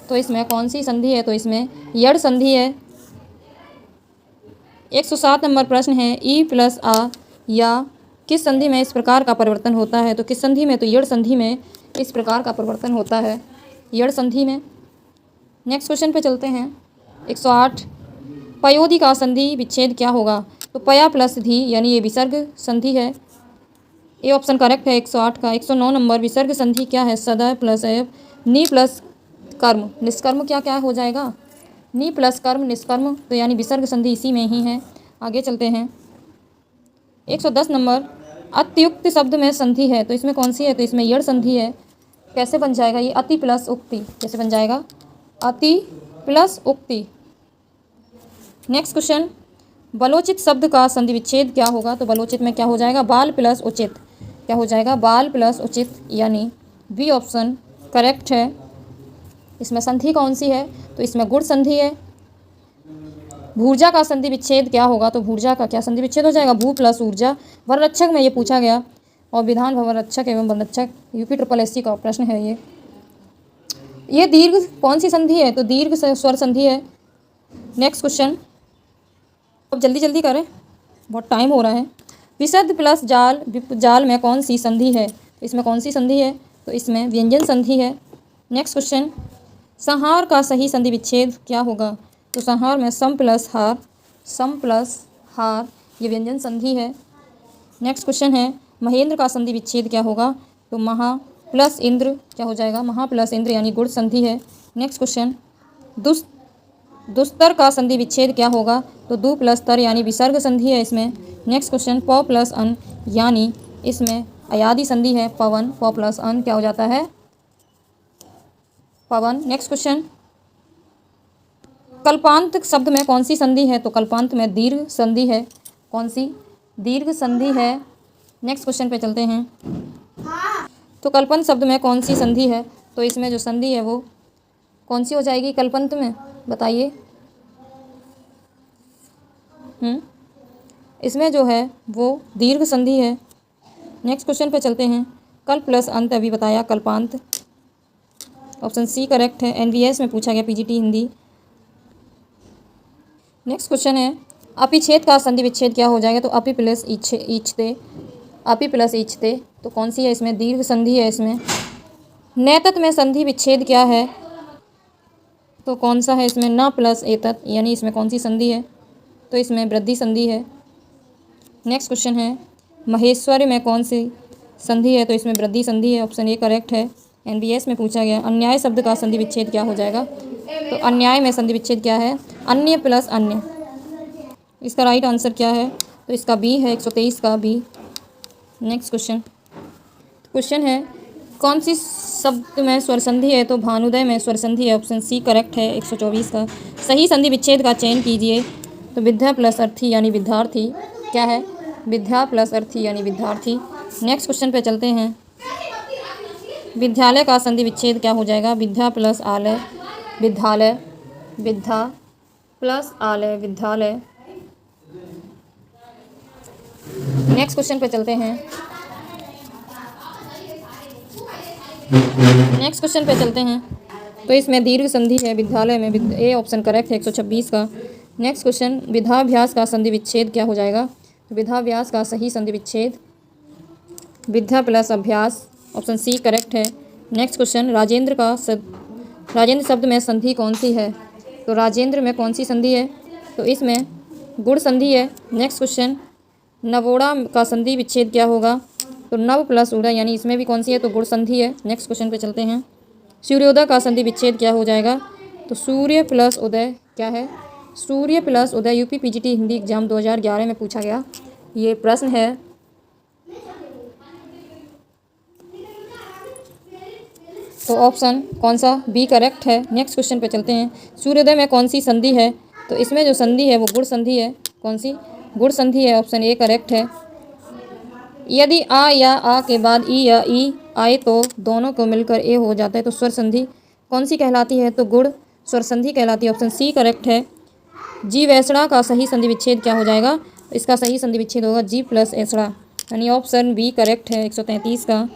तो इसमें कौन सी संधि है, तो इसमें यड़ संधि है। 107 नंबर प्रश्न है। ई प्लस आ या किस संधि में इस प्रकार का परिवर्तन होता है? तो किस संधि में? तो यड़ संधि में इस प्रकार का परिवर्तन होता है, यड़ संधि में। नेक्स्ट क्वेश्चन पे चलते हैं। 108 पयोधि का संधि विच्छेद क्या होगा? तो पया प्लस धी यानी ये विसर्ग संधि है, ए ऑप्शन करेक्ट है 108 का। 109 नंबर विसर्ग संधि क्या है? सद प्लस एब, नी प्लस कर्म, निष्कर्म क्या क्या हो जाएगा? नी प्लस कर्म निष्कर्म, तो यानी विसर्ग संधि इसी में ही है। आगे चलते हैं। 110 नंबर अत्युक्त शब्द में संधि है, तो इसमें कौन सी है? तो इसमें यड़ संधि है। कैसे बन जाएगा ये? अति प्लस उक्ति। कैसे बन जाएगा? अति प्लस उक्ति। नेक्स्ट क्वेश्चन, बलोचित शब्द का संधि विच्छेद क्या होगा? तो बलोचित में क्या हो जाएगा? बाल प्लस उचित। क्या हो जाएगा? बाल प्लस उचित, यानी बी ऑप्शन करेक्ट है। इसमें संधि कौन सी है? तो इसमें गुण संधि है। भूर्जा का संधि विच्छेद क्या होगा? तो भूर्जा का क्या संधि विच्छेद हो जाएगा? भू प्लस ऊर्जा। वनरक्षक में ये पूछा गया, और विधान भवन रक्षक एवं वनरक्षक यूपी SSS का प्रश्न है ये दीर्घ कौन सी संधि है? तो दीर्घ स्वर संधि है। नेक्स्ट क्वेश्चन, अब जल्दी जल्दी करें, बहुत टाइम हो रहा है। विशद प्लस जाल, जाल में कौन सी संधि है? तो इसमें कौन सी संधि है? तो इसमें व्यंजन संधि है। नेक्स्ट क्वेश्चन, संहार का सही संधि विच्छेद क्या होगा? तो संहार में सम प्लस हार, सम प्लस हार ये व्यंजन संधि है। नेक्स्ट क्वेश्चन है, महेंद्र का संधि विच्छेद क्या होगा? तो महा प्लस इंद्र क्या हो जाएगा? महा प्लस इंद्र यानी गुण संधि है। नेक्स्ट क्वेश्चन, दुस्तर का संधि विच्छेद क्या होगा? तो दु प्लस तर यानी विसर्ग संधि है इसमें। नेक्स्ट क्वेश्चन, प प्लस अन यानी इसमें अयादि संधि है। पवन, प प्लस अन क्या हो जाता है? पवन। नेक्स्ट क्वेश्चन, कल्पांत शब्द में कौन सी संधि है? तो कल्पांत में दीर्घ संधि है। कौन सी? दीर्घ संधि है। नेक्स्ट क्वेश्चन पे चलते हैं। तो कल्पंत शब्द में कौन सी संधि है? तो इसमें जो संधि है वो कौन सी हो जाएगी कल्पंत में? बताइए। इसमें जो है वो दीर्घ संधि है। नेक्स्ट क्वेश्चन पे चलते हैं। कल प्लस अंत अभी बताया, कल्पांत ऑप्शन सी करेक्ट है। NVS में पूछा गया, PGT हिंदी। नेक्स्ट क्वेश्चन है, अपिछेद का संधि विच्छेद क्या हो जाएगा? तो अपि प्लस ईचते, अपि प्लस ईचते, तो कौन सी है? इसमें दीर्घ संधि है इसमें। नैतत में संधि विच्छेद क्या है? तो कौन सा है इसमें? न प्लस एतत, यानी इसमें कौन सी संधि है? तो इसमें वृद्धि संधि है। नेक्स्ट क्वेश्चन है, महेश्वरी में कौन सी संधि है? तो इसमें वृद्धि संधि है, ऑप्शन ए करेक्ट है। NVS में पूछा गया, अन्याय शब्द का संधि विच्छेद क्या हो जाएगा? तो अन्याय में संधि विच्छेद क्या है? अन्य प्लस अन्य। इसका राइट आंसर क्या है? तो इसका बी है, 123 का बी। नेक्स्ट क्वेश्चन है, कौन सी शब्द में स्वर संधि है? तो भानुदय में स्वर संधि है, ऑप्शन सी करेक्ट है, 124 का। सही संधि विच्छेद का चयन कीजिए। तो विद्या प्लस अर्थी यानी विद्यार्थी क्या है? विद्या प्लस अर्थी यानी विद्यार्थी। नेक्स्ट क्वेश्चन पे चलते हैं। विद्यालय का संधि विच्छेद क्या हो जाएगा? विद्या प्लस आलय, विद्यालय, विद्या प्लस आलय, विद्यालय। नेक्स्ट क्वेश्चन पे चलते हैं। नेक्स्ट क्वेश्चन पे चलते हैं। तो इसमें दीर्घ संधि है विद्यालय में, ए ऑप्शन करेक्ट है, 126 का। नेक्स्ट क्वेश्चन, विद्याभ्यास का संधि विच्छेद क्या हो जाएगा? तो विद्याभ्यास का सही संधि विच्छेद विद्या प्लस अभ्यास, ऑप्शन सी करेक्ट है। नेक्स्ट क्वेश्चन, राजेंद्र शब्द में संधि कौन सी है? तो राजेंद्र में कौन सी संधि है? तो इसमें गुण संधि है। नेक्स्ट क्वेश्चन, नवोड़ा का संधि विच्छेद क्या होगा? तो नव प्लस उदय यानी इसमें भी कौन सी है? तो गुण संधि है। नेक्स्ट क्वेश्चन पे चलते हैं। सूर्योदय का संधि विच्छेद क्या हो जाएगा? तो सूर्य प्लस उदय क्या है? सूर्य प्लस उदय। यूपी PGT हिंदी एग्जाम 2011 में पूछा गया ये प्रश्न है। तो ऑप्शन कौन सा? बी करेक्ट है। नेक्स्ट क्वेश्चन पे चलते हैं। सूर्योदय में कौन सी संधि है? तो इसमें जो संधि है वो गुण संधि है। कौन सी? गुण संधि है, ऑप्शन ए करेक्ट है। यदि आ या आ के बाद ई या ई आए तो दोनों को मिलकर ए हो जाता है, तो स्वर संधि कौन सी कहलाती है? तो गुण स्वर संधि कहलाती है, ऑप्शन सी करेक्ट है। जी वैसड़ा का सही संधि विच्छेद क्या हो जाएगा? इसका सही संधि विच्छेद होगा जी प्लस ऐसड़ा, यानी ऑप्शन बी करेक्ट है, 133 का।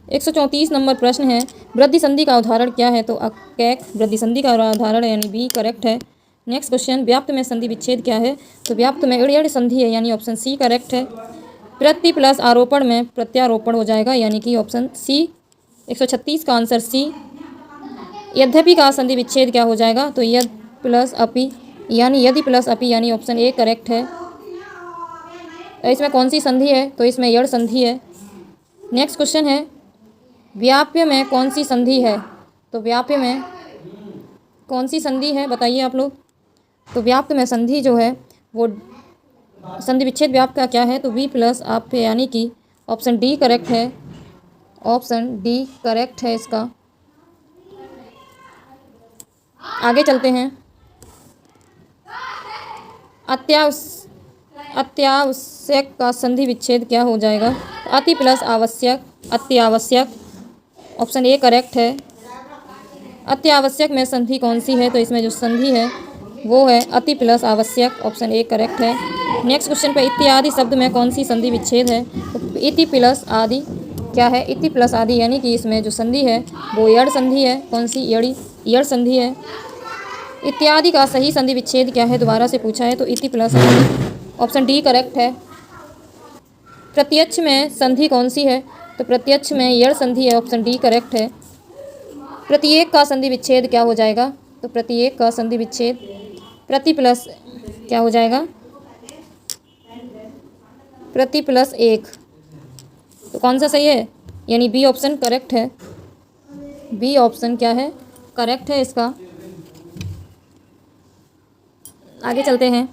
134 नंबर प्रश्न है, वृद्धि संधि का उदाहरण क्या है? तो अकैक वृद्धि संधि का उदाहरण है, यानी बी करेक्ट है। नेक्स्ट क्वेश्चन, व्याप्त में संधि विच्छेद क्या है? तो व्याप्त में इड़ संधि है, यानी ऑप्शन सी करेक्ट है। प्रति प्लस आरोपण में प्रत्यारोपण हो जाएगा, यानी कि ऑप्शन सी 136 का आंसर सी। यद्यपि का संधि विच्छेद क्या हो जाएगा, तो यद प्लस अपि यानी यदि प्लस अपि यानी ऑप्शन ए करेक्ट है। इसमें कौन सी संधि है, तो इसमें यड़ संधि है। नेक्स्ट क्वेश्चन है व्याप्य में कौन सी संधि है, तो व्याप्य में कौन सी संधि है बताइए आप लोग। तो व्याप्य में संधि जो है वो संधि विच्छेद व्याप्य का क्या है, तो वी प्लस आप्य, यानी कि ऑप्शन डी करेक्ट है। ऑप्शन डी करेक्ट है इसका। आगे चलते हैं। अत्यावश्यक का संधि विच्छेद क्या हो जाएगा, अति प्लस आवश्यक, अति आवश्यक, ऑप्शन ए करेक्ट है। अति आवश्यक में संधि कौन सी है, तो इसमें जो संधि है वो है अति प्लस आवश्यक, ऑप्शन ए करेक्ट है। नेक्स्ट क्वेश्चन पे इत्यादि शब्द में कौन सी संधि विच्छेद है, तो इति प्लस आदि क्या है, इति प्लस आदि, यानी कि इसमें जो संधि है वो यड़ संधि है। कौन सी, यड़ संधि है। इत्यादि का सही संधि विच्छेद क्या है, दोबारा से पूछा है, तो इति प्लस आदि, ऑप्शन डी करेक्ट है। प्रत्यक्ष में संधि कौन सी है, तो प्रत्यक्ष में यड़ संधि है, ऑप्शन डी करेक्ट है। प्रत्येक का संधि विच्छेद क्या हो जाएगा, तो प्रत्येक का संधि विच्छेद प्रति प्लस क्या हो जाएगा, प्रति प्लस एक, तो कौन सा सही है, यानी बी ऑप्शन करेक्ट है। बी ऑप्शन क्या है, करेक्ट है इसका। आगे चलते हैं।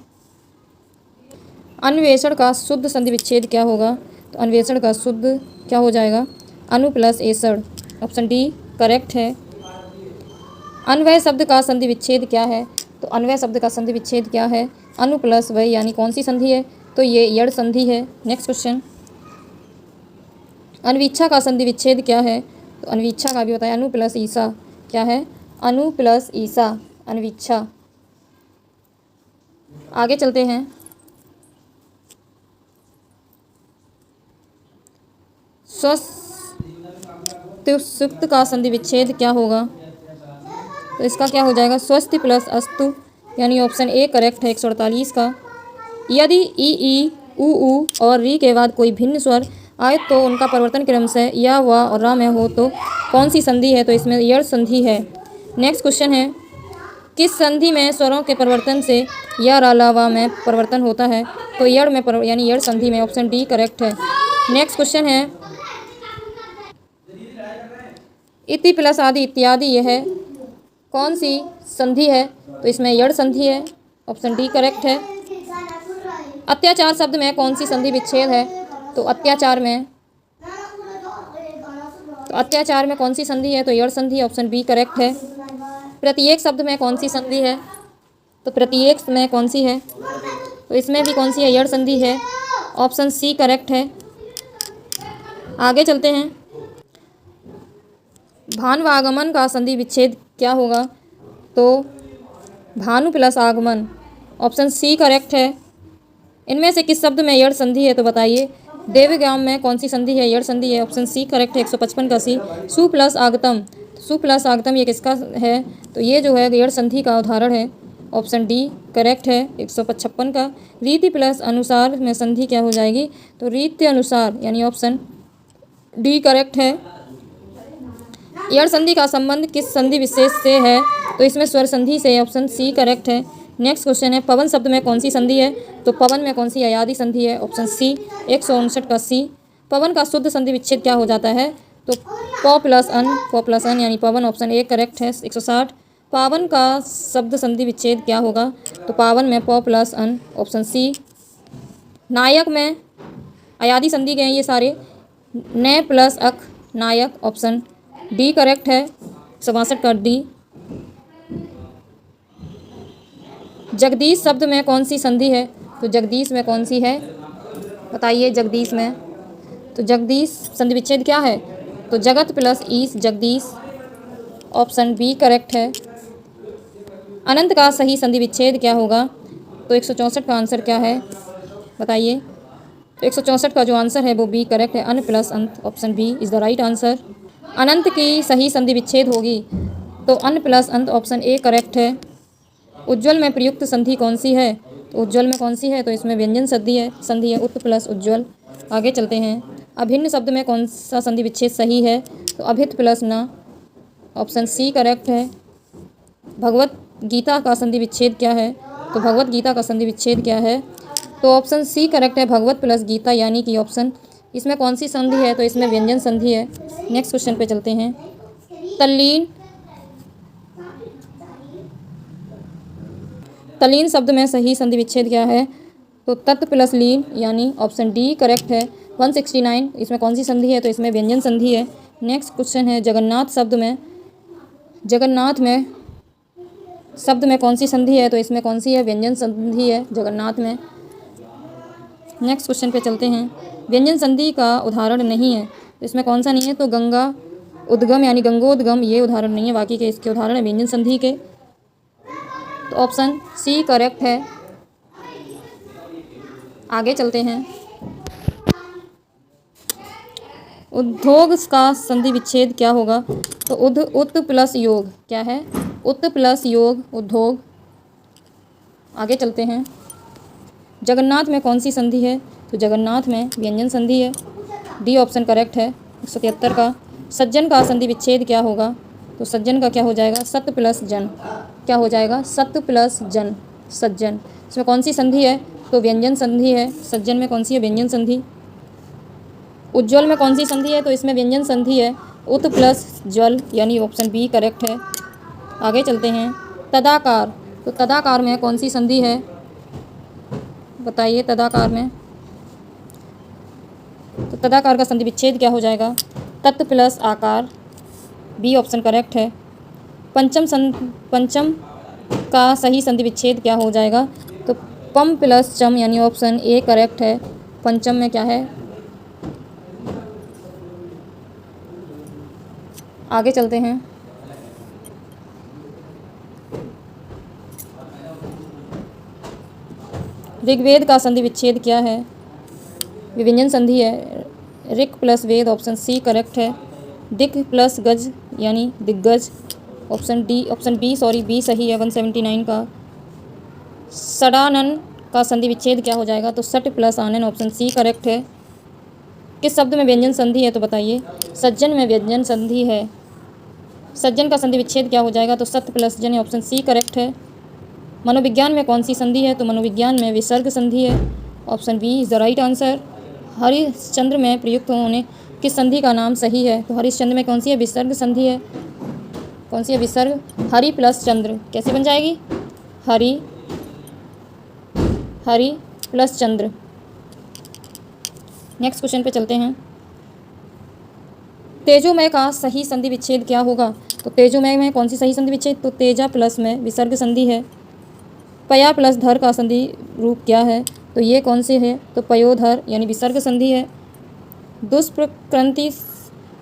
अन्वेषण का शुद्ध संधि विच्छेद क्या होगा, तो अन्वेषण का शुद्ध क्या हो जाएगा, अनु प्लस एषण, ऑप्शन डी करेक्ट है। अन्वय शब्द का संधि विच्छेद क्या है, तो अन्वय शब्द का संधि विच्छेद क्या है, अनु प्लस वय, यानी कौन सी संधि है, तो ये यड़ संधि है। नेक्स्ट क्वेश्चन, अनवीक्षा का संधि विच्छेद क्या है, तो अनवीक्षा का भी बताया, अनु प्लस ईसा, क्या है, अनु प्लस ईसा, अनवीक्षा। आगे चलते हैं। स्वस्थ का संधि विच्छेद क्या होगा, तो इसका क्या हो जाएगा, स्वस्थ प्लस अस्तु, यानी ऑप्शन ए करेक्ट है 148 का। यदि ई उ और री के बाद कोई भिन्न स्वर आए तो उनका परिवर्तन क्रम से या व और र में हो तो कौन सी संधि है, तो इसमें यड़ संधि है। नेक्स्ट क्वेश्चन है किस संधि में स्वरों के परिवर्तन से या र ल व में परिवर्तन होता है, तो यड़ में यानी यड़ संधि में, ऑप्शन डी करेक्ट है। नेक्स्ट क्वेश्चन है इति प्लस आदि इत्यादि, यह कौन सी संधि है, तो इसमें यड़ संधि है, ऑप्शन डी करेक्ट है। अत्याचार शब्द में कौन सी संधि विच्छेद है, तो अत्याचार में कौन सी संधि है, तो यड़ संधि, ऑप्शन बी करेक्ट है। प्रत्येक शब्द में कौन सी संधि है, तो प्रत्येक में कौन सी है, तो इसमें भी कौन सी है, यड़ संधि है, ऑप्शन सी करेक्ट है। आगे चलते हैं। भानु व आगमन का संधि विच्छेद क्या होगा, तो भानु प्लस आगमन, ऑप्शन सी करेक्ट है। इनमें से किस शब्द में यड़ संधि है, तो बताइए। देवग्राम में कौन सी संधि है, यड़ संधि है, ऑप्शन सी करेक्ट है 155 का सी। सु प्लस आगतम, सु प्लस आगतम ये किसका है, तो ये जो है यड़ संधि का उदाहरण है, ऑप्शन डी करेक्ट है 155 का। रीति प्लस अनुसार में संधि क्या हो जाएगी, तो रीति अनुसार, यानी ऑप्शन डी करेक्ट है। यड़ संधि का संबंध किस संधि विशेष से है, तो इसमें स्वर संधि से, ऑप्शन सी करेक्ट है। नेक्स्ट क्वेश्चन है पवन शब्द में कौन सी संधि है, तो पवन में कौन सी अयादि संधि है, ऑप्शन सी 159 का सी। पवन का शुद्ध संधि विच्छेद क्या हो जाता है, तो प प्लस अन, यानी पवन, ऑप्शन ए करेक्ट है 160। पावन का शब्द संधि विच्छेद क्या होगा, तो पावन में प प्लस अन, ऑप्शन सी। नायक में अयादि संधि के हैं ये सारे, न प्लस अक, नायक, ऑप्शन डी करेक्ट है 162 का डी। जगदीश शब्द में कौन सी संधि है, तो जगदीश में कौन सी है, बताइए। जगदीश में, तो जगदीश संधि विच्छेद क्या है, तो जगत प्लस ईश, जगदीश, ऑप्शन बी करेक्ट है। अनंत का सही संधि विच्छेद क्या होगा, तो 164 का आंसर क्या है, बताइए। तो 164 का जो आंसर है वो बी करेक्ट है, अन प्लस अंत, option B is the right answer. अनंत की सही संधि विच्छेद होगी, तो अन प्लस अंत, ऑप्शन ए करेक्ट है। उज्ज्वल में प्रयुक्त संधि कौन सी है, तो उज्ज्वल में कौन सी है, तो इसमें व्यंजन संधि है, उत प्लस उज्ज्वल, आगे चलते हैं। अभिन्न शब्द में कौन सा संधि विच्छेद सही है? तो अभित प्लस न, ऑप्शन सी करेक्ट है। भगवत गीता का संधि विच्छेद क्या है? तो भगवत गीता का संधि विच्छेद क्या है? तो ऑप्शन सी करेक्ट है, भगवत प्लस गीता, यानी कि ऑप्शन। इसमें कौन सी संधि है? तो इसमें व्यंजन संधि है। नेक्स्ट क्वेश्चन पे चलते हैं। तल्लीन शब्द में सही संधि विच्छेद क्या है? तो तत् प्लस लीन, यानी ऑप्शन डी करेक्ट है। 169, इसमें कौन सी संधि है? तो इसमें व्यंजन संधि है। नेक्स्ट क्वेश्चन है, जगन्नाथ शब्द में कौन सी संधि है? तो इसमें कौन सी है? व्यंजन संधि है जगन्नाथ में। नेक्स्ट क्वेश्चन पे चलते हैं। व्यंजन संधि का उदाहरण नहीं है, तो इसमें कौन सा नहीं है? तो गंगा उद्गम यानी गंगोद्गम, ये उदाहरण नहीं है, बाकी के इसके उदाहरण है व्यंजन संधि के। तो ऑप्शन सी करेक्ट है। आगे चलते हैं। उद्योग का संधि विच्छेद क्या होगा? तो उत प्लस योग, क्या है? उत प्लस योग, उद्योग। आगे चलते हैं। जगन्नाथ में कौन सी संधि है? तो जगन्नाथ में व्यंजन संधि है। डी ऑप्शन करेक्ट है। 173 का। सज्जन का संधि विच्छेद क्या होगा? तो सज्जन का क्या हो जाएगा? सत्य प्लस जन, क्या हो जाएगा? सत्य प्लस जन, सज्जन। इसमें कौन सी संधि है? तो व्यंजन संधि है। सज्जन में कौन सी है? व्यंजन संधि। उज्ज्वल में कौन सी संधि है? तो इसमें व्यंजन संधि है। उत प्लस ज्वल, यानी ऑप्शन बी करेक्ट है। आगे चलते हैं। तदाकार, तो तदाकार में कौन सी संधि है? बताइए तदाकार में। तो तदाकार का संधि विच्छेद क्या हो जाएगा? तत् प्लस आकार, बी ऑप्शन करेक्ट है। पंचम का सही संधि विच्छेद क्या हो जाएगा? तो पम प्लस चम, यानी ऑप्शन ए करेक्ट है। पंचम में क्या है? आगे चलते हैं। ऋग्वेद का संधि विच्छेद क्या है? विव्यंजन संधि है। ऋक प्लस वेद, ऑप्शन सी करेक्ट है। दिक प्लस गज, यानी दिग्गज, ऑप्शन बी बी सही है। 179 का। षडानन का संधि विच्छेद क्या हो जाएगा? तो सट प्लस आनन, ऑप्शन सी करेक्ट है। किस शब्द में व्यंजन संधि है? तो बताइए। सज्जन में व्यंजन संधि है। सज्जन का संधि विच्छेद क्या हो जाएगा? तो सत्य प्लस जन, ऑप्शन सी करेक्ट है। मनोविज्ञान में कौन सी संधि है? तो मनोविज्ञान में विसर्ग संधि है। Option B is the right answer. Harishchandra में प्रयुक्त होने किस संधि का नाम सही है? तो हरिश्चंद्र में कौन सी है? विसर्ग संधि है। कौन सी है? विसर्ग। हरि प्लस चंद्र कैसे बन जाएगी? हरि प्लस चंद्र। नेक्स्ट क्वेश्चन पे चलते हैं। तेजोमय का सही संधि विच्छेद क्या होगा? तो तेजोमय में कौन सी सही संधि विच्छेद? तो तेजा प्लस में विसर्ग संधि है। पया प्लस धर का संधि रूप क्या है? तो ये कौन से है? तो पयोधर, यानी विसर्ग संधि है।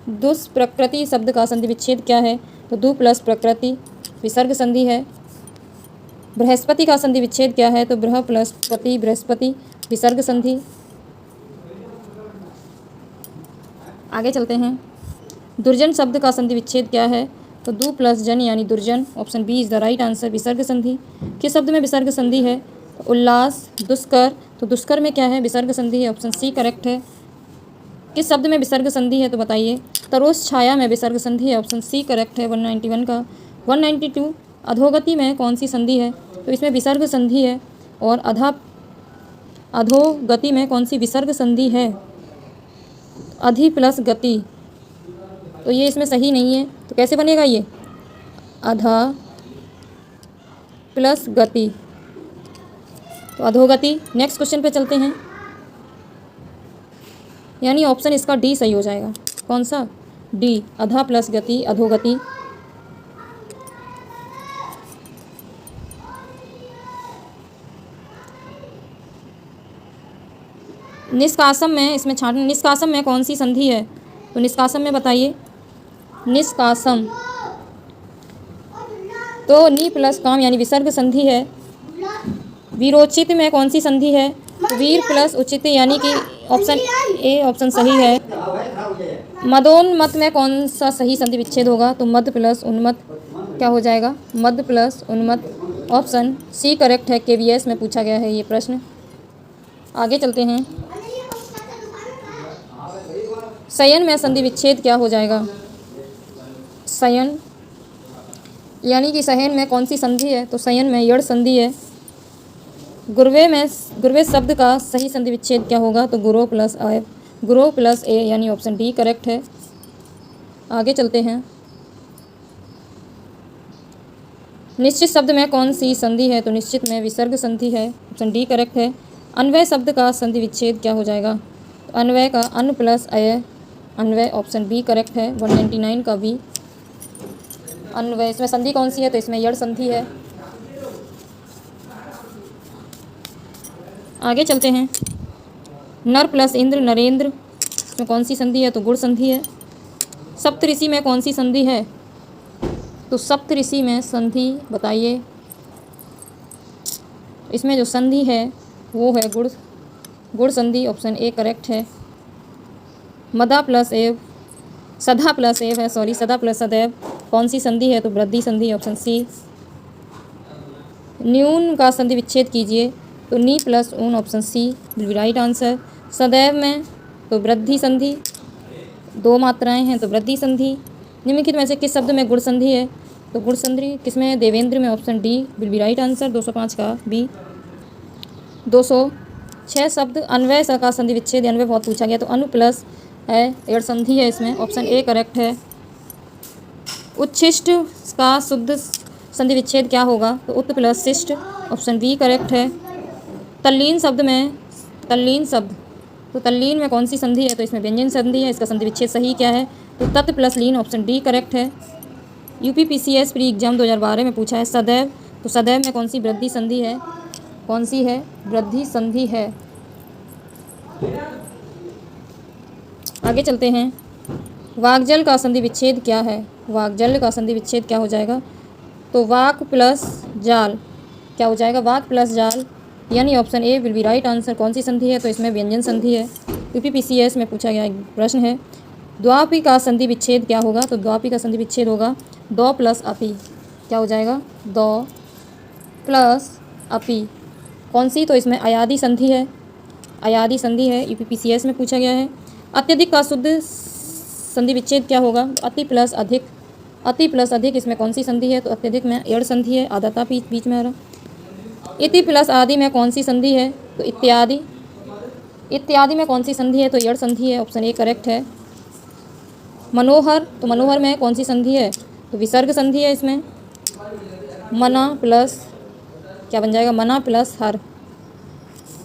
दुष्प्रकृति शब्द का संधि विच्छेद क्या है? तो दु प्लस प्रकृति, विसर्ग संधि है। बृहस्पति का संधि विच्छेद क्या है? तो बृह प्लस पति, बृहस्पति, विसर्ग संधि। आगे चलते हैं। दुर्जन शब्द का संधि विच्छेद क्या है? तो दु प्लस जन, यानी दुर्जन, option B is the right answer. विसर्ग संधि। किस शब्द में विसर्ग संधि है? तो उल्लास, दुष्कर, तो दुष्कर में क्या है? विसर्ग संधि है। ऑप्शन सी करेक्ट है। किस शब्द में विसर्ग संधि है? तो बताइए। तरोस छाया में विसर्ग संधि है। ऑप्शन सी करेक्ट है। 191 का। 192 अधोगति में कौन सी संधि है? तो इसमें विसर्ग संधि है। और अधोगति में कौन सी विसर्ग संधि है? अधि प्लस गति, तो ये इसमें सही नहीं है। तो कैसे बनेगा ये? अधा प्लस गति, तो अधोगति। नेक्स्ट क्वेश्चन पे चलते हैं। यानी ऑप्शन इसका डी सही हो जाएगा। कौन सा? डी, अधा प्लस गति, अधोगति। निष्कासम में, इसमें छाटना, निष्कासम में कौन सी संधि है? तो निष्कासम में बताइए। निष्कासम, तो नी प्लस काम, यानी विसर्ग संधि है। वीरोचित में कौन सी संधि है? वीर प्लस उचित, यानी कि ऑप्शन ए ऑप्शन सही है। मदोन्मत में कौन सा सही संधि विच्छेद होगा? तो मद प्लस उन्मत, क्या हो जाएगा? मद प्लस उन्मत, ऑप्शन सी करेक्ट है। KVS में पूछा गया है ये प्रश्न। आगे चलते हैं। शयन में संधि विच्छेद क्या हो जाएगा? शयन यानी कि शयन में कौन सी संधि है? तो शयन में यड़ संधि है। गुरवे शब्द का सही संधि विच्छेद क्या होगा? तो गुरो प्लस ए यानी ऑप्शन डी करेक्ट है। आगे चलते हैं। निश्चित शब्द में कौन सी संधि है? तो निश्चित में विसर्ग संधि है, ऑप्शन डी करेक्ट है। अन्वय शब्द का संधि विच्छेद क्या हो जाएगा? तो अन्वय का अन प्लस अय अन्वय, ऑप्शन बी करेक्ट है। 199 का बी अन्वय। इसमें संधि कौन सी है? तो इसमें यड़ संधि है। आगे चलते हैं। नर प्लस इंद्र नरेंद्र, इसमें कौन सी संधि है? तो गुण संधि है। सप्तऋषि में कौन सी संधि है? तो सप्तऋषि में संधि बताइए। इसमें जो संधि है वो है गुण संधि, ऑप्शन ए करेक्ट है। सदा प्लस एव है, सदा प्लस सदैव, कौन सी संधि है? तो वृद्धि संधि, ऑप्शन सी। न्यून का संधि विच्छेद कीजिए, तो नी प्लस ऊन, option C will be right answer. सदैव में तो वृद्धि संधि, दो मात्राएं हैं तो वृद्धि संधि। निम्नलिखित में से किस शब्द में गुण संधि है? तो गुण संधि किसमें है? देवेंद्र में, option D will be right answer. 205 का बी। 206 शब्द अन्वय का संधि विच्छेद अन्वय बहुत पूछा गया, तो अनु प्लस है एड़ संधि है इसमें, ऑप्शन ए करेक्ट है। उच्छिष्ट का शुद्ध संधि विच्छेद क्या होगा? तो उत प्लस शिष्ट, ऑप्शन बी करेक्ट है। तल्लीन शब्द तो तल्लीन में कौन सी संधि है? तो इसमें व्यंजन संधि है, इसका संधि विच्छेद सही क्या है? तो तत् प्लस लीन, ऑप्शन डी करेक्ट है। यूपीपीसीएस प्री एग्जाम 2012 में पूछा है सदैव, तो सदैव में कौन सी वृद्धि संधि है? कौन सी है? वृद्धि संधि है। आगे चलते हैं। वाक्जल का संधि विच्छेद क्या है? वाक्जल का संधि विच्छेद क्या हो जाएगा? तो वाक प्लस जाल क्या हो जाएगा? वाक प्लस जाल यानी option A will be right answer. कौन सी संधि है? तो इसमें व्यंजन संधि है। यूपीपीसीएस में पूछा गया एक प्रश्न है। द्वापी का संधि विच्छेद क्या होगा? तो द्वापी का संधि विच्छेद होगा दो प्लस अपी, क्या हो जाएगा? दो प्लस अपी, कौन सी? तो इसमें अयादि संधि है, अयादि संधि है, यूपीपीसीएस में पूछा गया है। अत्यधिक का शुद्ध संधि विच्छेद क्या होगा? अति प्लस अधिक, अति प्लस अधिक, इसमें कौन सी संधि है? तो अत्यधिक में एड़ संधि है, आदाता बीच में आ रहा। इति प्लस आदि में कौन सी संधि है? तो इत्यादि, इत्यादि में कौन सी संधि है? तो एड़ संधि है, ऑप्शन ए करेक्ट है। मनोहर, तो मनोहर में कौन सी संधि है? तो विसर्ग संधि है इसमें। मना प्लस क्या बन जाएगा? मना प्लस हर।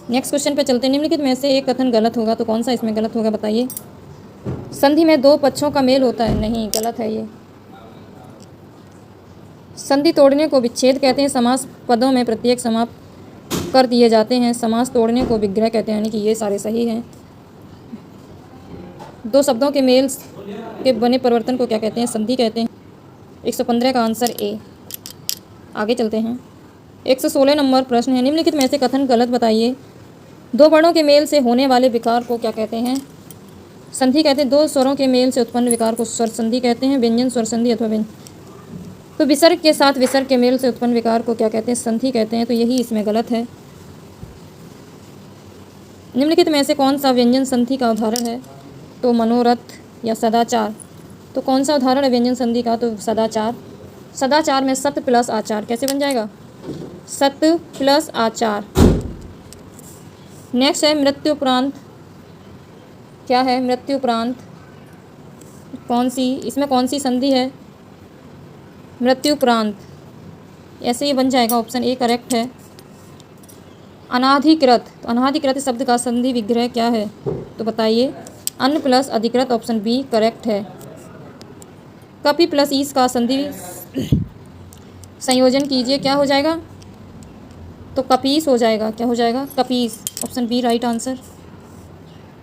नेक्स्ट क्वेश्चन पे चलते हैं। निम्नलिखित में से एक कथन गलत होगा, तो कौन सा इसमें गलत होगा बताइए। संधि में दो पक्षों का मेल होता है, नहीं, गलत है ये। संधि तोड़ने को विच्छेद कहते हैं, समास पदों में प्रत्येक समाप्त कर दिए जाते हैं, समास तोड़ने को विग्रह कहते हैं, यानी कि ये सारे सही हैं। दो शब्दों के मेल के बने परिवर्तन को क्या कहते हैं? संधि कहते हैं। 115 का आंसर ए। आगे चलते हैं। 116 नंबर प्रश्न है। निम्नलिखित में से कथन गलत बताइए। दो वर्णों के मेल से होने वाले विकार को क्या कहते हैं? संधि कहते हैं। दो स्वरों के मेल से उत्पन्न विकार को स्वर संधि कहते हैं, व्यंजन स्वर संधि अथवा व्यंजन। तो विसर्ग के साथ विसर्ग के मेल से उत्पन्न विकार को क्या कहते हैं? संधि कहते हैं, तो यही इसमें गलत है। निम्नलिखित में से कौन सा व्यंजन संधि का उदाहरण है? तो मनोरथ या सदाचार। तो कौन सा उदाहरण है व्यंजन संधि का? तो सदाचार। सदाचार में सत प्लस आचार कैसे बन जाएगा? सत प्लस आचार। नेक्स्ट है मृत्युपरांत। क्या है मृत्युपरांत? कौन सी, इसमें कौन सी संधि है? मृत्युपरांत ऐसे ही बन जाएगा, ऑप्शन ए करेक्ट है। अनाधिकृत, तो अनाधिकृत शब्द का संधि विग्रह क्या है? तो बताइए। अन प्लस अधिकृत, ऑप्शन बी करेक्ट है। कपि प्लस ईस का संधि संयोजन कीजिए, क्या हो जाएगा? तो कपीस हो जाएगा, क्या हो जाएगा? कपीस, ऑप्शन बी राइट आंसर।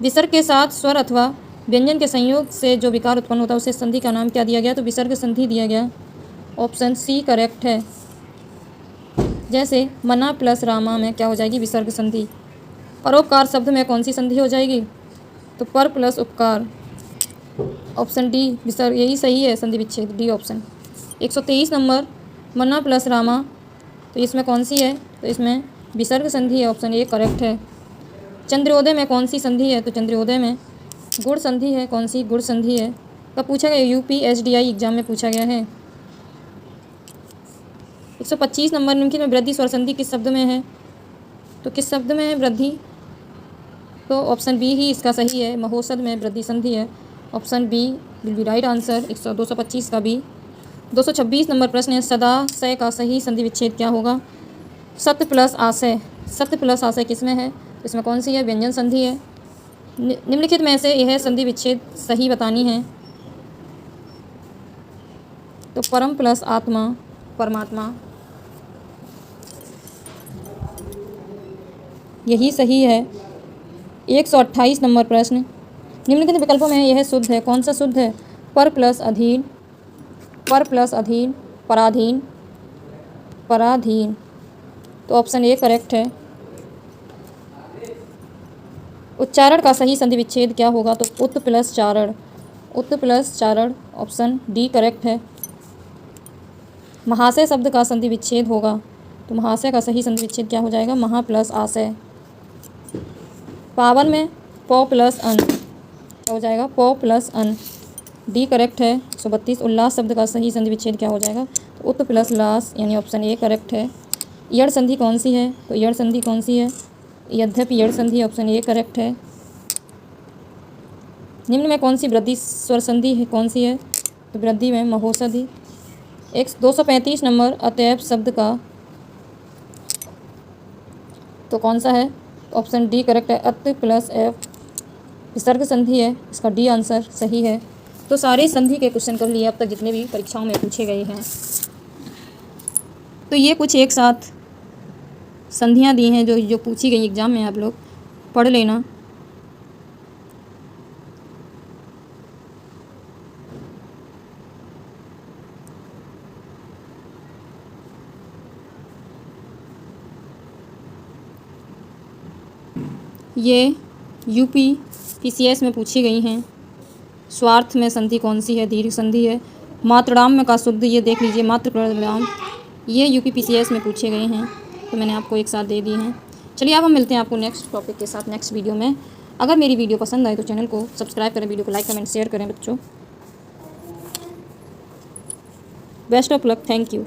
विसर्ग के साथ स्वर अथवा व्यंजन के संयोग से जो विकार उत्पन्न होता है उसे संधि का नाम क्या दिया गया? तो विसर्ग संधि दिया गया, ऑप्शन सी करेक्ट है। जैसे मना प्लस रामा में क्या हो जाएगी? विसर्ग संधि। परोपकार शब्द में कौन सी संधि हो जाएगी? तो पर प्लस उपकार, ऑप्शन डी विसर्ग, यही सही है संधि विच्छेद, डी ऑप्शन। 123 नंबर मना प्लस रामा, तो इसमें कौन सी है? तो इसमें विसर्ग संधि है, ऑप्शन ए करेक्ट है। चंद्रोदय में कौन सी संधि है? तो चंद्रोदय में गुण संधि है, कौन सी गुण संधि है? कब पूछा गया? UPSDI एग्जाम में पूछा गया है। 125 नंबर, निम्नलिखित में वृद्धि स्वर संधि किस शब्द में है? तो किस शब्द में है वृद्धि? तो ऑप्शन बी ही इसका सही है, महोषध में वृद्धि संधि है। Option B will be right answer. 225 का बी। 226 नंबर प्रश्न है, सदाशय का सही संधि विच्छेद क्या होगा? सत्य प्लस आशय। सत्य प्लस आशय किस में है? इसमें कौन सी है? व्यंजन संधि है। निम्नलिखित में से यह संधि विच्छेद सही बतानी है। तो परम प्लस आत्मा, परमात्मा, यही सही है। 128 नंबर प्रश्न, निम्नलिखित विकल्पों में यह शुद्ध है, कौन सा शुद्ध है? पर प्लस अधीन, पर प्लस अधीन, पराधीन, पराधीन। तो ऑप्शन ए करेक्ट है। उच्चारण का सही संधि विच्छेद क्या होगा? तो उत प्लस चारण, उत प्लस चारण। ऑप्शन डी करेक्ट है। महाशय शब्द का संधि विच्छेद होगा, तो महाशय का सही संधि विच्छेद क्या हो जाएगा? महा प्लस आशय। पावन में पौ प्लस अन, क्या हो जाएगा? पौ प्लस अन। डी करेक्ट है। 132 उल्लास शब्द का सही संधि विच्छेद क्या हो जाएगा? तो उत प्लस लास, यानी ऑप्शन ए करेक्ट है। यड़ संधि कौन सी है? तो यड़ संधि कौन सी है? यद्यपि यड़ संधि, ऑप्शन ए करेक्ट है। निम्न में कौन सी वृद्धि स्वर संधि है, कौन सी है? तो वृद्धि में महोषधि। 235 नंबर, अतएव शब्द का तो कौन सा है? ऑप्शन डी करेक्ट है, अत प्लस एफ विसर्ग संधि है, इसका डी आंसर सही है। तो सारे संधि के क्वेश्चन कर लिए अब तक जितने भी परीक्षाओं में पूछे गए हैं। तो ये कुछ एक साथ संधियां दी हैं जो पूछी गई एग्जाम में, आप लोग पढ़ लेना। ये UPPCS में पूछी गई हैं। स्वार्थ में संधि कौन सी है? दीर्घ संधि है। मातृणाम में का शुद्ध, ये देख लीजिए, मातृणाम, ये UPPCS में पूछे गए हैं, तो मैंने आपको एक साथ दे दिए हैं। चलिए अब हम मिलते हैं आपको नेक्स्ट टॉपिक के साथ नेक्स्ट वीडियो में। अगर मेरी वीडियो पसंद आए तो चैनल को सब्सक्राइब करें, वीडियो को लाइक कमेंट शेयर करें बच्चों। Best of luck, thank you.